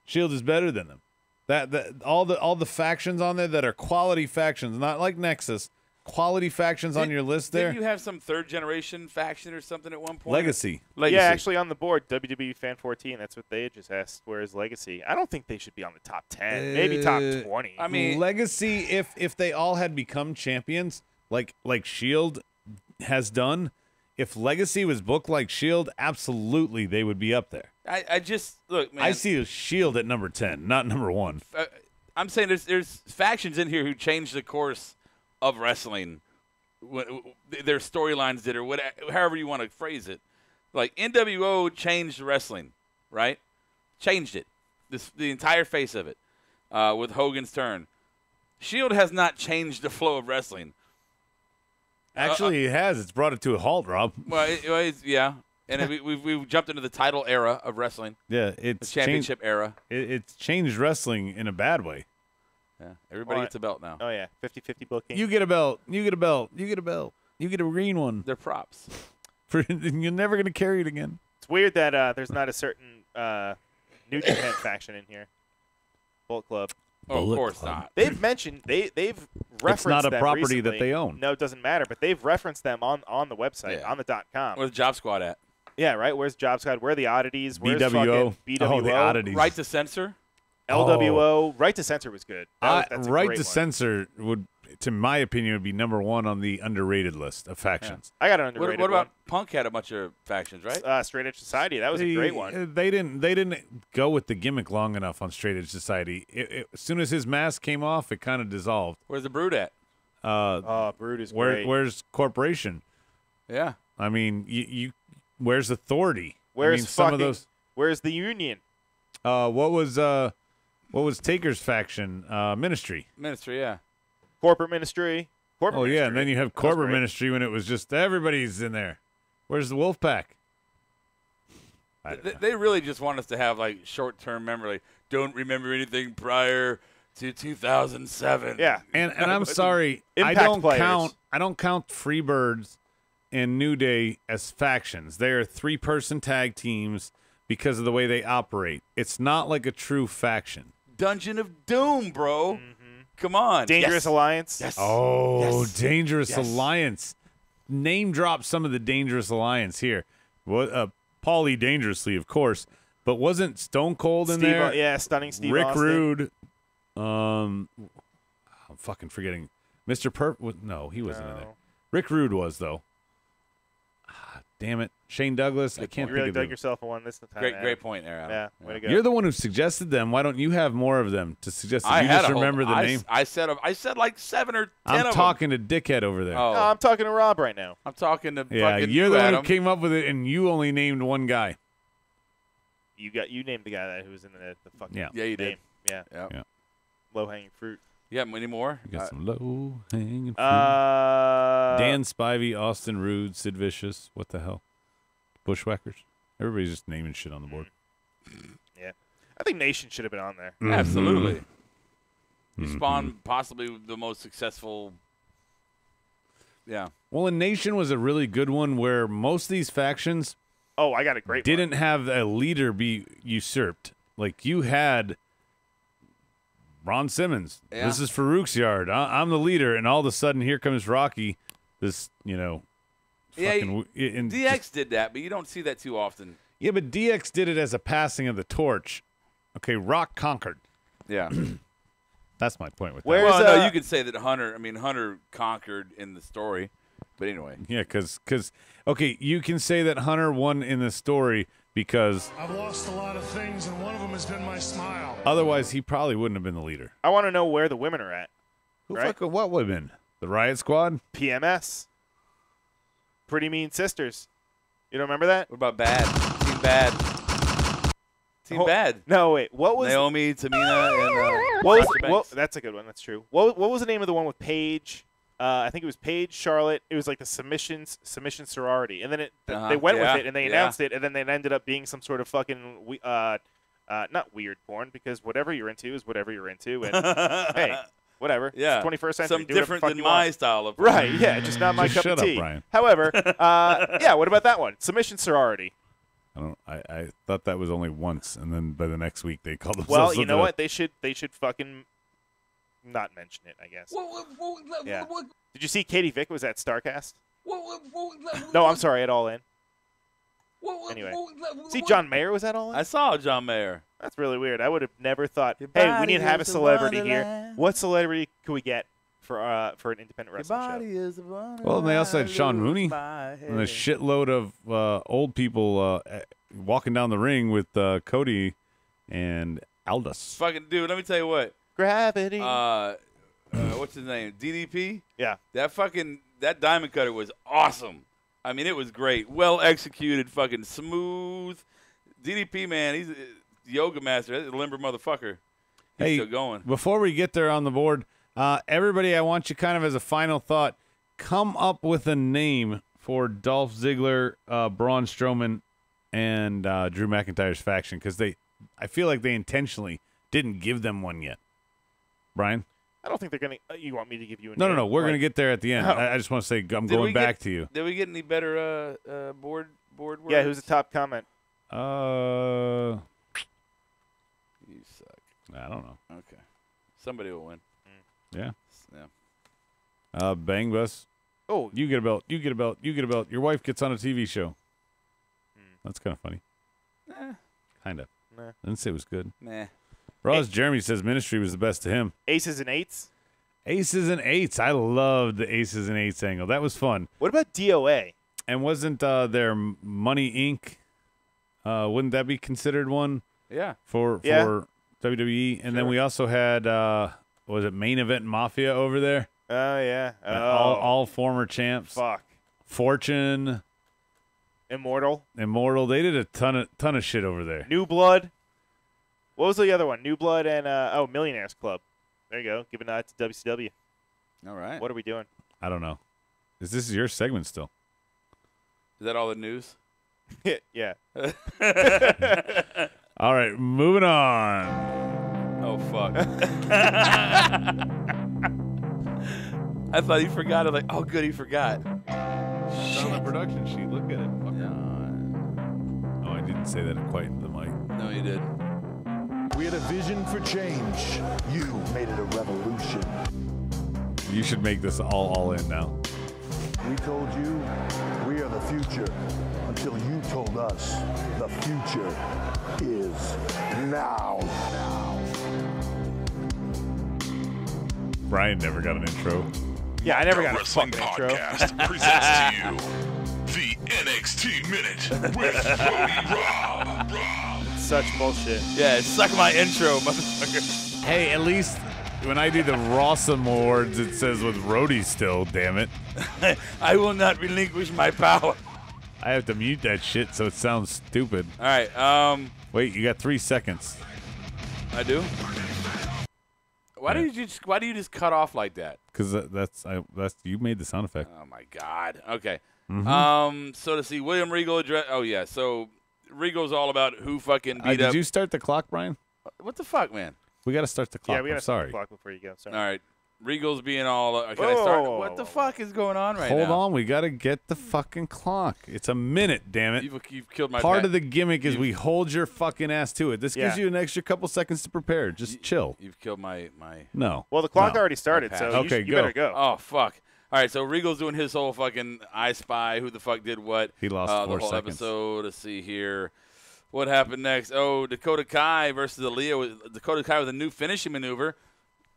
Shield is better than them. That all the factions on there that are quality factions, not like Nexus. Quality factions on your list there. Did you have some third generation faction or something at one point? Legacy. Yeah, actually on the board, WWE Fan 14, that's what they just asked. Where's Legacy? I don't think they should be on the top 10. Maybe top 20. I mean, Legacy, if they all had become champions, like Shield has done, if Legacy was booked like Shield, absolutely they would be up there. I just look, man. I see a Shield at number 10, not number 1. I'm saying there's factions in here who changed the course of wrestling. Their storylines did, or whatever, however you want to phrase it. Like NWO changed wrestling, right? Changed it. The entire face of it with Hogan's turn. Shield has not changed the flow of wrestling. Actually, it has. It's brought it to a halt, Rob. Well, yeah. And we've jumped into the title era of wrestling. Yeah, The it's championship era. It's changed wrestling in a bad way. Yeah. Everybody gets a belt now. Oh, yeah. 50-50 booking. You get a belt. You get a belt. You get a belt. You get a green one. They're props. You're never gonna carry it again. It's weird that there's not a certain New Japan faction in here. Bullet Club. Oh, of Bullet course Club. not. They've mentioned they've referenced not a them property that recently. they own. No, it doesn't matter. But they've referenced them on the website, Yeah. on the .com. Where's Job Squad at? Yeah, right. Where's Job Squad? Where are the oddities? Where's BWO. fucking BWO? Oh, the oddities. Right to censor? LWO. Right to Censor was good. That's a Right great to one. Censor would, to my opinion, would be number 1 on the underrated list of factions. I got an underrated What about Punk had a bunch of factions, right? one. Straight Edge Society? That was a great one. They didn't go with the gimmick long enough on Straight Edge Society. As soon as his mask came off, it kind of dissolved. Where's the Brood at? Brood is great. Where's Corporation? Yeah. I mean, you where's Authority? Where's I mean, some of those? Where's the Union? What was Taker's faction? Ministry. Ministry, yeah. Corporate Ministry. Corporate Oh yeah, Ministry. and then you have That was corporate great. ministry when it was just everybody's in there. Where's the wolf pack? They really just want us to have like short-term memory. Like, don't remember anything prior to 2007. Yeah. And I'm sorry, Impact I don't players. count Freebirds and New Day as factions. They are 3-person tag teams because of the way they operate. It's not like a true faction. Dungeon of Doom, bro. Come on. Dangerous Yes. Alliance. Yes. Oh, Yes. Dangerous Yes. Alliance. Name drop some of the Dangerous Alliance here. What? Paulie Dangerously, of course, but wasn't Stone Cold in Steve, there? yeah, Stunning Steve Rick Austin. Rude. I'm fucking forgetting. Mr. No, he wasn't in there. No. Rick Rude was though. Damn it, Shane Douglas. I can't You really think dug of yourself a one this time. Great, Adam. great point there, Adam. Yeah, way to go. You're the one who suggested them. Why don't you have more of them to suggest? That I you had just a whole- remember the name. I said like 7 or 10 I'm of talking to Dickhead over there. them. Oh, No, I'm talking to Rob right now. I'm talking to yeah, fucking you're the one Adam. who came up with it, and you only named one guy. You named the guy who was in the fucking Yeah. Yeah, you did. name. Yeah, Yep. Yeah. low hanging fruit. Yeah, any more? You got some low hanging fruit. Dan Spivey, Austin Rude, Sid Vicious. What the hell? Bushwhackers. Everybody's just naming shit on the board. Yeah, I think Nation should have been on there. Absolutely. You Mm-hmm. spawned possibly the most successful. Yeah. Well, and Nation was a really good one where most of these factions Oh, I got a great didn't one. have a leader be usurped. Like you had Ron Simmons. Yeah. This is Farouk's yard. I'm the leader, and all of a sudden here comes Rocky. This, Yeah, fucking and DX did that, but you don't see that too often. yeah, but DX did it as a passing of the torch. Okay, Rock conquered. Yeah. That's my point with that. Where's Well, no, you could say that Hunter conquered in the story, but anyway. Yeah, because okay, you can say that Hunter won in the story because I've lost a lot of things, and one of them has been my smile. otherwise he probably wouldn't have been the leader. I want to know where the women are at. Who Right. fucking what women? The Riot Squad? PMS. Pretty Mean Sisters. You don't remember that? What about Bad? Team Bad. Team Bad. No, wait. What was Naomi, Tamina, and What Sasha was, Banks. that's a good one. That's true. What was the name of the one with Paige? I think it was Paige, Charlotte. It was like the submission sorority, and then they went Yeah, with it and they yeah. announced it, and then it ended up being some sort of fucking not weird porn, because whatever you're into is whatever you're into, and hey, whatever. Yeah. It's 21st century. Some Do whatever the different fuck than you my want. style of Right? Yeah, just not my Just cup shut of up, tea. Brian. However, yeah. What about that one? Submission sorority. I thought that was only once, and then by the next week they called themselves. Well, you know something what? They should fucking not mention it, I guess. Yeah. Did you see Katie Vick was at StarCast? No, I'm sorry, at All In. Anyway, see, John Mayer was at All In. I saw John Mayer. That's really weird. I would have never thought. Your Hey, we body need to have a is a celebrity here. wonderland. What celebrity could we get for an independent wrestling show? is a wonderland. Well, and they also had Sean Mooney My and a head. shitload of old people walking down the ring with Cody and Aldous. Fucking dude, let me tell you what. Gravity. What's his name? DDP? Yeah. That diamond cutter was awesome. I mean, it was great. Well executed, fucking smooth. DDP, man, he's a yoga master. That's a limber motherfucker. He's Hey, still going. Before we get there on the board, everybody, I want you kind of as a final thought, come up with a name for Dolph Ziggler, Braun Strowman, and Drew McIntyre's faction, because I feel like they intentionally didn't give them one yet. Brian? I don't think they're gonna. You want me to give you a No, name? We're Like- going to get there at the end. Oh. I just want to say I'm Did we going back get- to you. Did we get any better board words? Yeah, who's the top comment? You suck. I don't know. Okay. Somebody will win. Yeah. Yeah. Bang Bus. Oh, You get a belt. You get a belt. You get a belt. Your wife gets on a TV show. That's kind of funny. Kind of. Nah. I didn't say it was good. Nah. Ross Jeremy says Ministry was the best to him. Aces and Eights. Aces and Eights. I loved the Aces and Eights angle. That was fun. What about DOA? And wasn't their Money Inc. Wouldn't that be considered one Yeah. for WWE? And then Sure. we also had was it Main Event Mafia over there? Oh yeah. All former champs. Fuck. Fortune, Immortal. Immortal. They did a ton of shit over there. New Blood. What was the other one? New Blood and Millionaires Club. There you go. Give a nod to WCW. All right. What are we doing? I don't know. Is this your segment still? Is that all the news? Yeah. All right, moving on. Oh, fuck. I thought he forgot. I was like, oh, good, he forgot. It's on the production sheet. Look at it. Oh, I didn't say that quite into the mic. No, you did. We had a vision for change. You made it a revolution. You should make this all in now. We told you we are the future until you told us the future is now. Brian never got an intro. Yeah, I never got a Wrestling fucking intro. Podcast presents to you the NXT Minute with Cody Rob. Such bullshit. Yeah, suck my intro, motherfucker. Hey, at least when I do the Rawsome Awards, it says with Rhodey still, damn it. I will not relinquish my power. I have to mute that shit so it sounds stupid. All right. Wait, you got 3 seconds. I do. Why do you just cut off like that? Because that's you made the sound effect. Oh my God. Okay. Mm-hmm. So to see William Regal address. Oh yeah. So Regal's all about who fucking beat up. Did you start the clock, Brian? What the fuck, man? We got to start the clock. Yeah, we got I'm to start sorry. the clock before you go. Sorry. All right. Regal's being all. Can I start? What the fuck is going on right now? Hold on, we got to get the fucking clock. It's a minute, damn it. You've killed my. Part of the gimmick is we hold your fucking ass to it. This gives you an extra couple seconds to prepare. Just chill. You've killed my. No. Well, the clock already started, so okay, you better go. Oh fuck. All right, so Regal's doing his whole fucking I Spy, who the fuck did what. He lost 4 the whole seconds. episode. Let's see here. What happened next? Oh, Dakota Kai versus Aaliyah. Dakota Kai with a new finishing maneuver.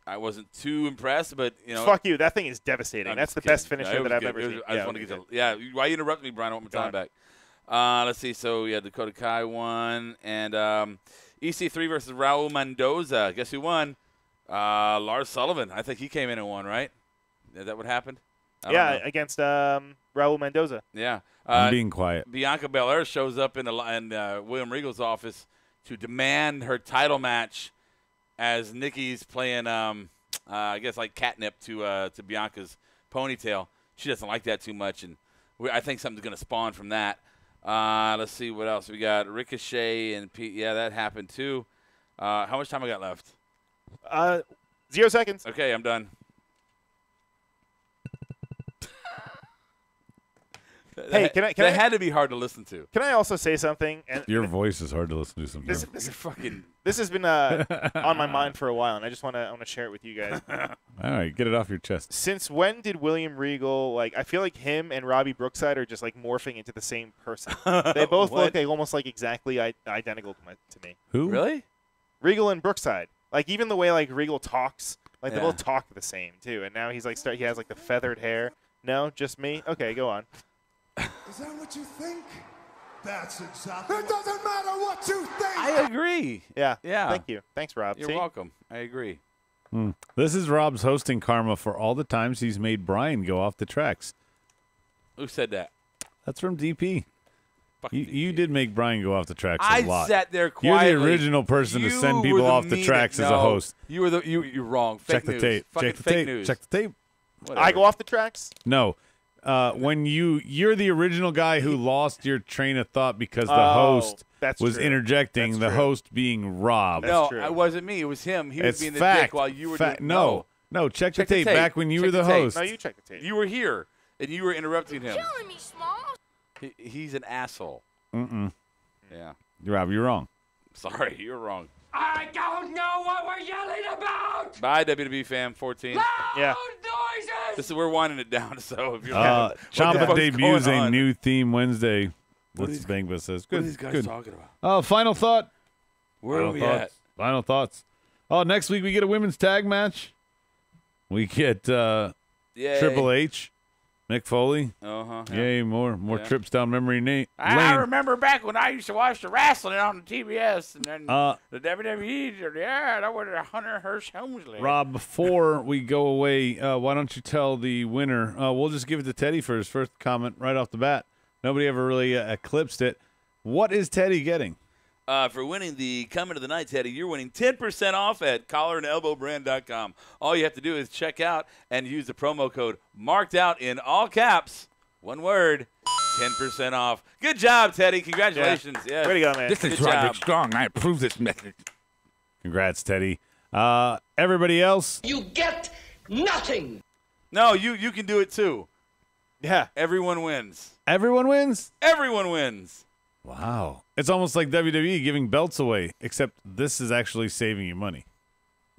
I wasn't too impressed, but, you know. Fuck you. That thing is devastating. That's the best finisher No, that I've good. ever seen. I just want to get to. Why you interrupt me, Brian? I want my time back. Let's see. So, yeah, Dakota Kai won. And EC3 versus Raul Mendoza. Guess who won? Lars Sullivan. I think he came in and won, right? Is that what happened? Yeah, against Raul Mendoza. Yeah. I'm being quiet. Bianca Belair shows up in William Regal's office to demand her title match as Nikki's playing, I guess, like catnip to Bianca's ponytail. She doesn't like that too much, and I think something's going to spawn from that. Let's see what else we got. Ricochet and Pete. Yeah, that happened too. How much time I got left? 0 seconds. Okay, I'm done. Hey, can I? That had to be hard to listen to. Can I also say something? And Your voice is hard to listen to sometimes. This has been on my mind for a while, and I want to share it with you guys. All right, get it off your chest. Since when did William Regal, I feel like him and Robbie Brookside are just morphing into the same person. They both look almost identical to me. Who? Really? Regal and Brookside. Even the way Regal talks, they both talk the same too. And now he's he has the feathered hair. No, just me. Okay, go on. Is that what you think? That's exactly. It doesn't matter what you think. I agree. Yeah. Yeah. Thank you. Thanks, Rob. You're welcome. I agree. This is Rob's hosting karma for all the times he's made Brian go off the tracks. Who said that? That's from DP. Fucking You did make Brian go off the tracks a lot. I sat there quietly. You're the original person to send people off the tracks as a host. You were you're wrong. Fake Check the news. tape. Fucking Check the fake tape. news. Check the tape. Whatever. I go off the tracks? No. When you're the original guy who lost your train of thought because the host was interjecting, the host being Rob. No, it wasn't me. It was him. He was being the dick while you were doing No, check the tape. Back when you were the host. No, you check the tape. You were here, and you were interrupting him. Killing me, Smalls. He's an asshole. Mm-mm. Yeah. Rob, you're wrong. Sorry, you're wrong. I don't know what we're yelling about. Bye, WWE fam. 14. Yeah. We're winding it down. So if you're Ciampa debuts a new theme Wednesday. What's Bangba says? Good. What are these guys talking about? Oh, final thought. Where are we at? Final thoughts. Oh, next week we get a women's tag match. We get Triple H, Mick Foley. Yay, more trips down memory lane. I remember back when I used to watch the wrestling on the TBS, and then the WWE. Yeah, that was Hunter Hearst Helmsley. Rob, before we go away, why don't you tell the winner? We'll just give it to Teddy for his first comment right off the bat. Nobody ever really eclipsed it. What is Teddy getting? For winning the Coming to the Night, Teddy, you're winning 10% off at collarandelbowbrand.com. All you have to do is check out and use the promo code marked out in all caps. One word, 10% off. Good job, Teddy. Congratulations. Yeah. Way to go, man. This is Roderick Strong. I approve this message. Congrats, Teddy. Everybody else? You get nothing. No, you can do it too. Yeah. Everyone wins. Everyone wins? Everyone wins. Wow. It's almost like WWE giving belts away, except this is actually saving you money.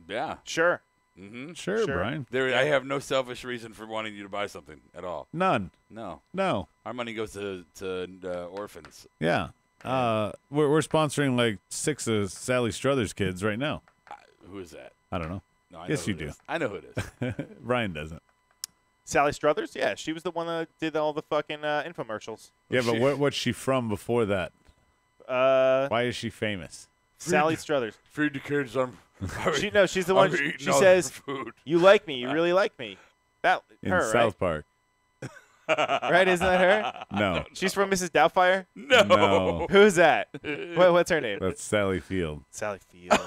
Yeah. Sure. Mm-hmm. Sure, Brian. I have no selfish reason for wanting you to buy something at all. None. No. No. Our money goes to orphans. Yeah. We're sponsoring like 6 of Sally Struthers kids right now. Who is that? I don't know. No, I yes, know you who it do. is. I know who it is. Brian doesn't. Sally Struthers? Yeah, she was the one that did all the fucking infomercials. Yeah, but what's she from before that? Why is she famous? Sally Struthers. Feed the kids. She's the one. She says, food. "You like me. You really like me." That In her, South right? Park. Right? Isn't that her? No. She's from Mrs. Doubtfire? No. Who's that? What's her name? That's Sally Field. Sally Field.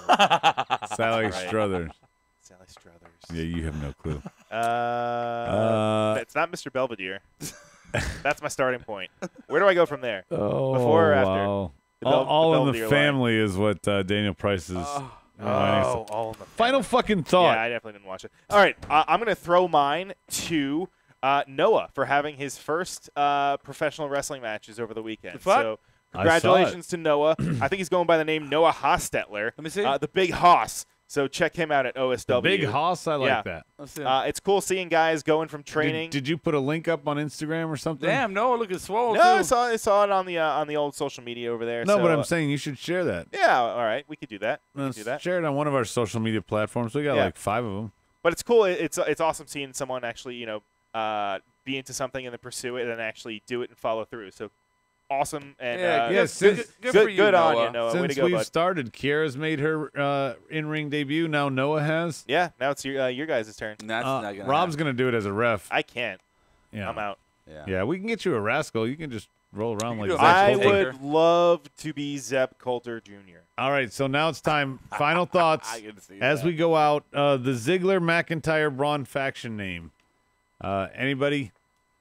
Sally Right. Struthers. Sally Struthers. Yeah, you have no clue. It's not Mr. Belvedere. That's my starting point. Where do I go from there? Oh, Before or after? wow. The all in Belvedere the family is what Daniel Price is. all in the Final fucking thought. Yeah, I definitely didn't watch it. All right, I'm going to throw mine to Noah for having his first professional wrestling matches over the weekend. So congratulations to Noah. I think he's going by the name Noah Hostetler. Let me see. The Big Hoss. So check him out at OSW. The Big Hoss, I like that. It's cool seeing guys going from training. Did you put a link up on Instagram or something? Damn, Noah looking swole. No, too. I saw it on the old social media over there. No, so, but I'm saying you should share that. yeah, all right, we could do that. We could do that. Share it on one of our social media platforms. We got like 5 of them. But it's cool. It's awesome seeing someone actually be into something and then pursue it and then actually do it and follow through. So awesome and good on you, Noah. Way to Since go, we've bud. started, Kiara's made her in-ring debut. Now Noah has. Yeah, now it's your guys' turn. That's not gonna Rob's going to do it as a ref. I can't. Yeah. I'm out. Yeah, we can get you a rascal. You can just roll around like Zeb I Coulter. would love to be Zeb Coulter Jr. All right, so now it's time. Final thoughts I can see as that. we go out. The Ziggler McIntyre Braun faction name. Anybody?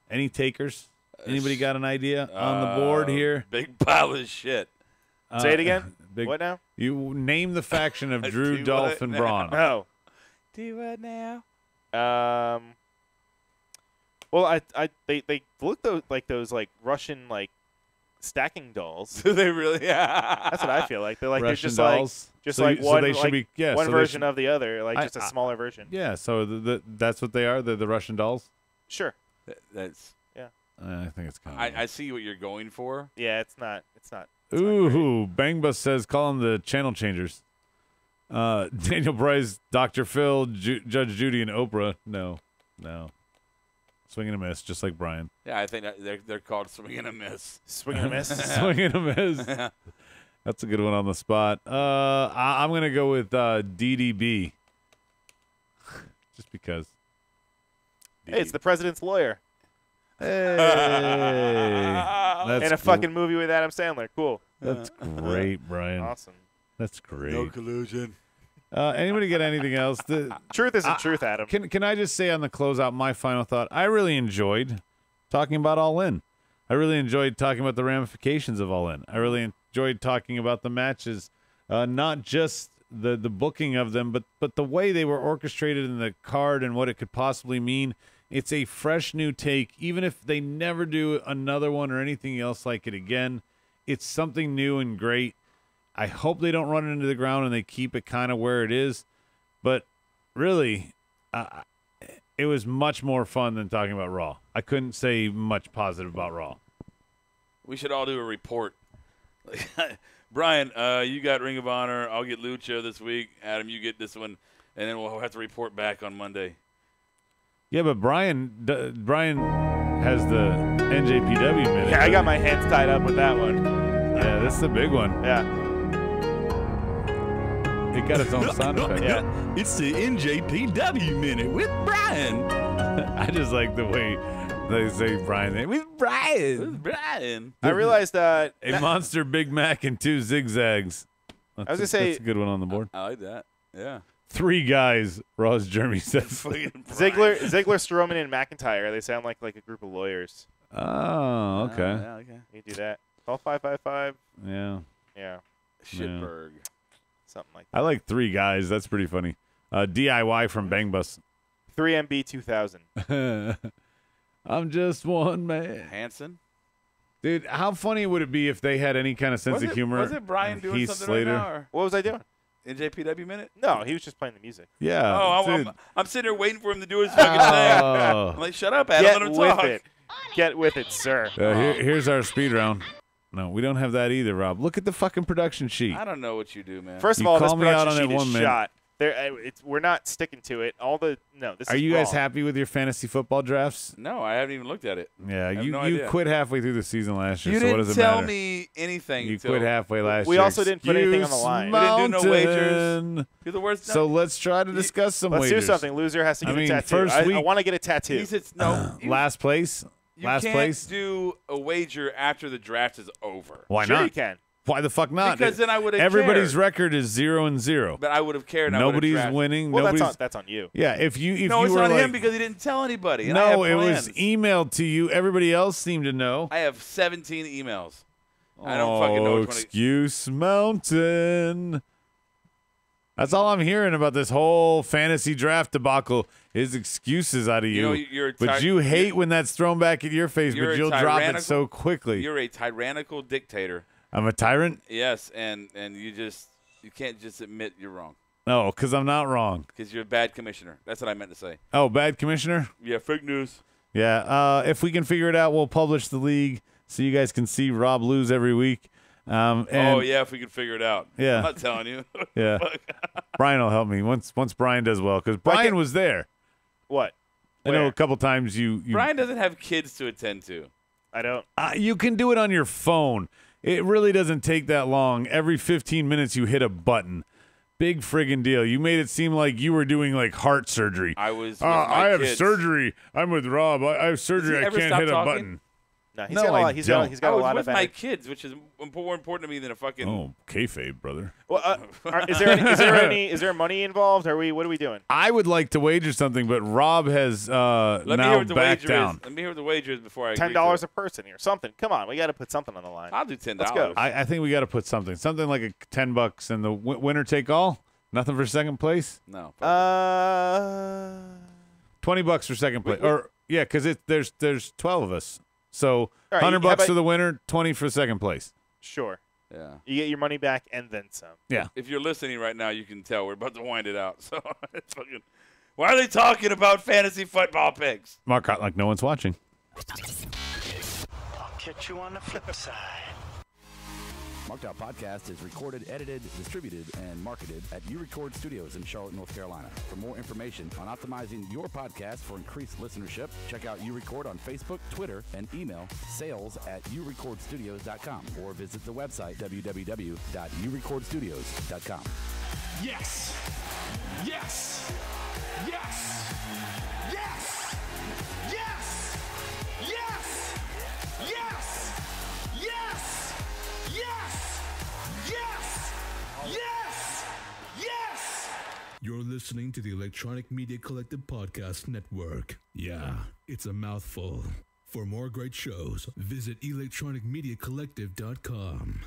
Any takers? Anybody got an idea on the board here? Big pile of shit. Say it again. Big, What now? You name the faction of Drew, Do Dolph, what and now? Braun. No. Do what now? Well, they look like those Russian stacking dolls. Do they really? Yeah. That's what I feel like. They're like Russian they're dolls? just So like you- so one they should be- yeah, one so they version should- of the other, just a smaller version. Yeah, so that's what they are. They're the Russian dolls. Sure. That's. I think it's kind of. I see what you're going for. Yeah, it's not. It's not. Ooh, Bangbus says call them the channel changers. Daniel Bryce, Dr. Phil, Judge Judy, and Oprah. No. Swing and a miss, just like Brian. Yeah, I think that they're called swing and a miss. Swing and a miss. Swing and a miss. That's a good one on the spot. I'm going to go with DDB. Just because. Hey, it's the president's lawyer. Hey. That's In a fucking movie with Adam Sandler. Cool. That's great, Brian. Awesome. That's great. No collusion. Anybody get anything else? Truth isn't truth, Adam. Can I just say on the closeout, my final thought? I really enjoyed talking about All In. I really enjoyed talking about the ramifications of All In. I really enjoyed talking about the matches, not just the booking of them, but the way they were orchestrated in the card and what it could possibly mean. It's a fresh new take. Even if they never do another one or anything else like it again, it's something new and great. I hope they don't run it into the ground and they keep it kind of where it is. But really, it was much more fun than talking about Raw. I couldn't say much positive about Raw. We should all do a report. Brian, you got Ring of Honor. I'll get Lucha this week. Adam, you get this one. And then we'll have to report back on Monday. Yeah, but Brian has the NJPW minute. Yeah, I got my hands tied up with that one. Yeah, this is a big one. Yeah. It got its own sound effect. Yeah. It's the NJPW minute with Brian. I just like the way They say Brian. With Brian. Brian. I realized that a monster Big Mac and 2 zigzags. I was gonna say that's a good one on the board. I like that. Yeah. 3 guys. Ross Jeremy says. Ziggler, Strowman, and McIntyre. They sound like a group of lawyers. Oh, okay. Yeah, okay. You do that. Call 555. Yeah. Yeah. Shitberg. Something like that. I like 3 guys. That's pretty funny. DIY from Bang Bus. 3MB 2000. I'm just one man. Hanson. Dude, how funny would it be if they had any kind of sense of humor? Was it Brian doing Heath something Slater? right now? Or What was I doing? NJPW minute? No, he was just playing the music. Yeah. Oh, I'm sitting there waiting for him to do his fucking thing. I'm like, shut up, Adam. Get Let him with talk. it. Get with it, sir. Here's our speed round. No, we don't have that either, Rob. Look at the fucking production sheet. I don't know what you do, man. First of You all, this call me out production on sheet it is 1 minute. shot. We're not sticking to it. This Are is you guys wrong. happy with your fantasy football drafts? No, I haven't even looked at it. Yeah, I have you no you idea. quit halfway through the season last year, You so what didn't does it tell matter? me anything. You till- quit halfway last We year. also didn't put anything on the line. We didn't do no wagers. Mountain. You're the worst. So let's try to discuss some Let's wagers. do something. Loser has to get I mean, a tattoo. first I week- want to get a tattoo. He says, no. Last place? You Last can't place? do a wager after the draft is over. Why Sure not? you can. Why the fuck not? Because then I would have Everybody's cared. record is 0-0. But I would have cared. And Nobody's I would've winning. Well, Nobody's. that's on you. Yeah, if you No, it's were on like, him because he didn't tell anybody. And I no, have it was plans. emailed to you. Everybody else seemed to know. I have 17 emails. I don't fucking know which one. Excuse Mountain. That's all I'm hearing about this whole fantasy draft debacle is excuses out of you. You know, you're a but you hate when that's thrown back at your face, you're but a you'll drop it tyrannical- so quickly. You're a tyrannical dictator. I'm a tyrant? Yes, and you can't just admit you're wrong No, because I'm not wrong. because you're a bad commissioner. That's what I meant to say. Oh, bad commissioner? Yeah, fake news. Yeah. If we can figure it out, we'll publish the league so you guys can see Rob lose every week. And, oh yeah, if we can figure it out. Yeah. I'm not telling you. Yeah. Brian will help me once Brian does well because Brian was there. What? I know a couple times you Brian doesn't have kids to attend to. I don't. You can do it on your phone. It really doesn't take that long. Every 15 minutes you hit a button. Big friggin' deal. You made it seem like you were doing like heart surgery. I was. With I my have kids. surgery. I'm with Rob. I have surgery. I ever can't stop hit talking? a button. No, he's No, got a I lot. He's got don't. a I was lot with of my energy. kids, which is more important to me than a fucking. Oh, kayfabe, brother. Well, is there money involved? What are we doing? I would like to wager something, but Rob has Let me hear now what the backed wager down. is. Let me hear what the wager is before I. $10 a person here. Something. Come on, we got to put something on the line. I'll do $10. Let's go. I think we got to put something like a $10 and the winner take all. Nothing for second place. No. $20 for second place, or yeah, because there's 12 of us, so All right, $100 how about- for the winner, 20 for second place. Sure. Yeah. You get your money back and then some. Yeah. If you're listening right now, you can tell we're about to wind it out. So it's fucking. Why are they talking about fantasy football picks? Mark out like no one's watching. I'll catch you on the flip side. Marked Out Podcast is recorded, edited, distributed, and marketed at U-Record Studios in Charlotte, North Carolina. For more information on optimizing your podcast for increased listenership, check out U-Record on Facebook, Twitter, and email sales@urecordstudios.com or visit the website www.urecordstudios.com. Yes! Yes! Yes! Yes! Yes! Yes! Yes! Yes! Yes! Yes! Yes! Yes! You're listening to the Electronic Media Collective Podcast Network. Yeah, it's a mouthful. For more great shows, visit electronicmediacollective.com.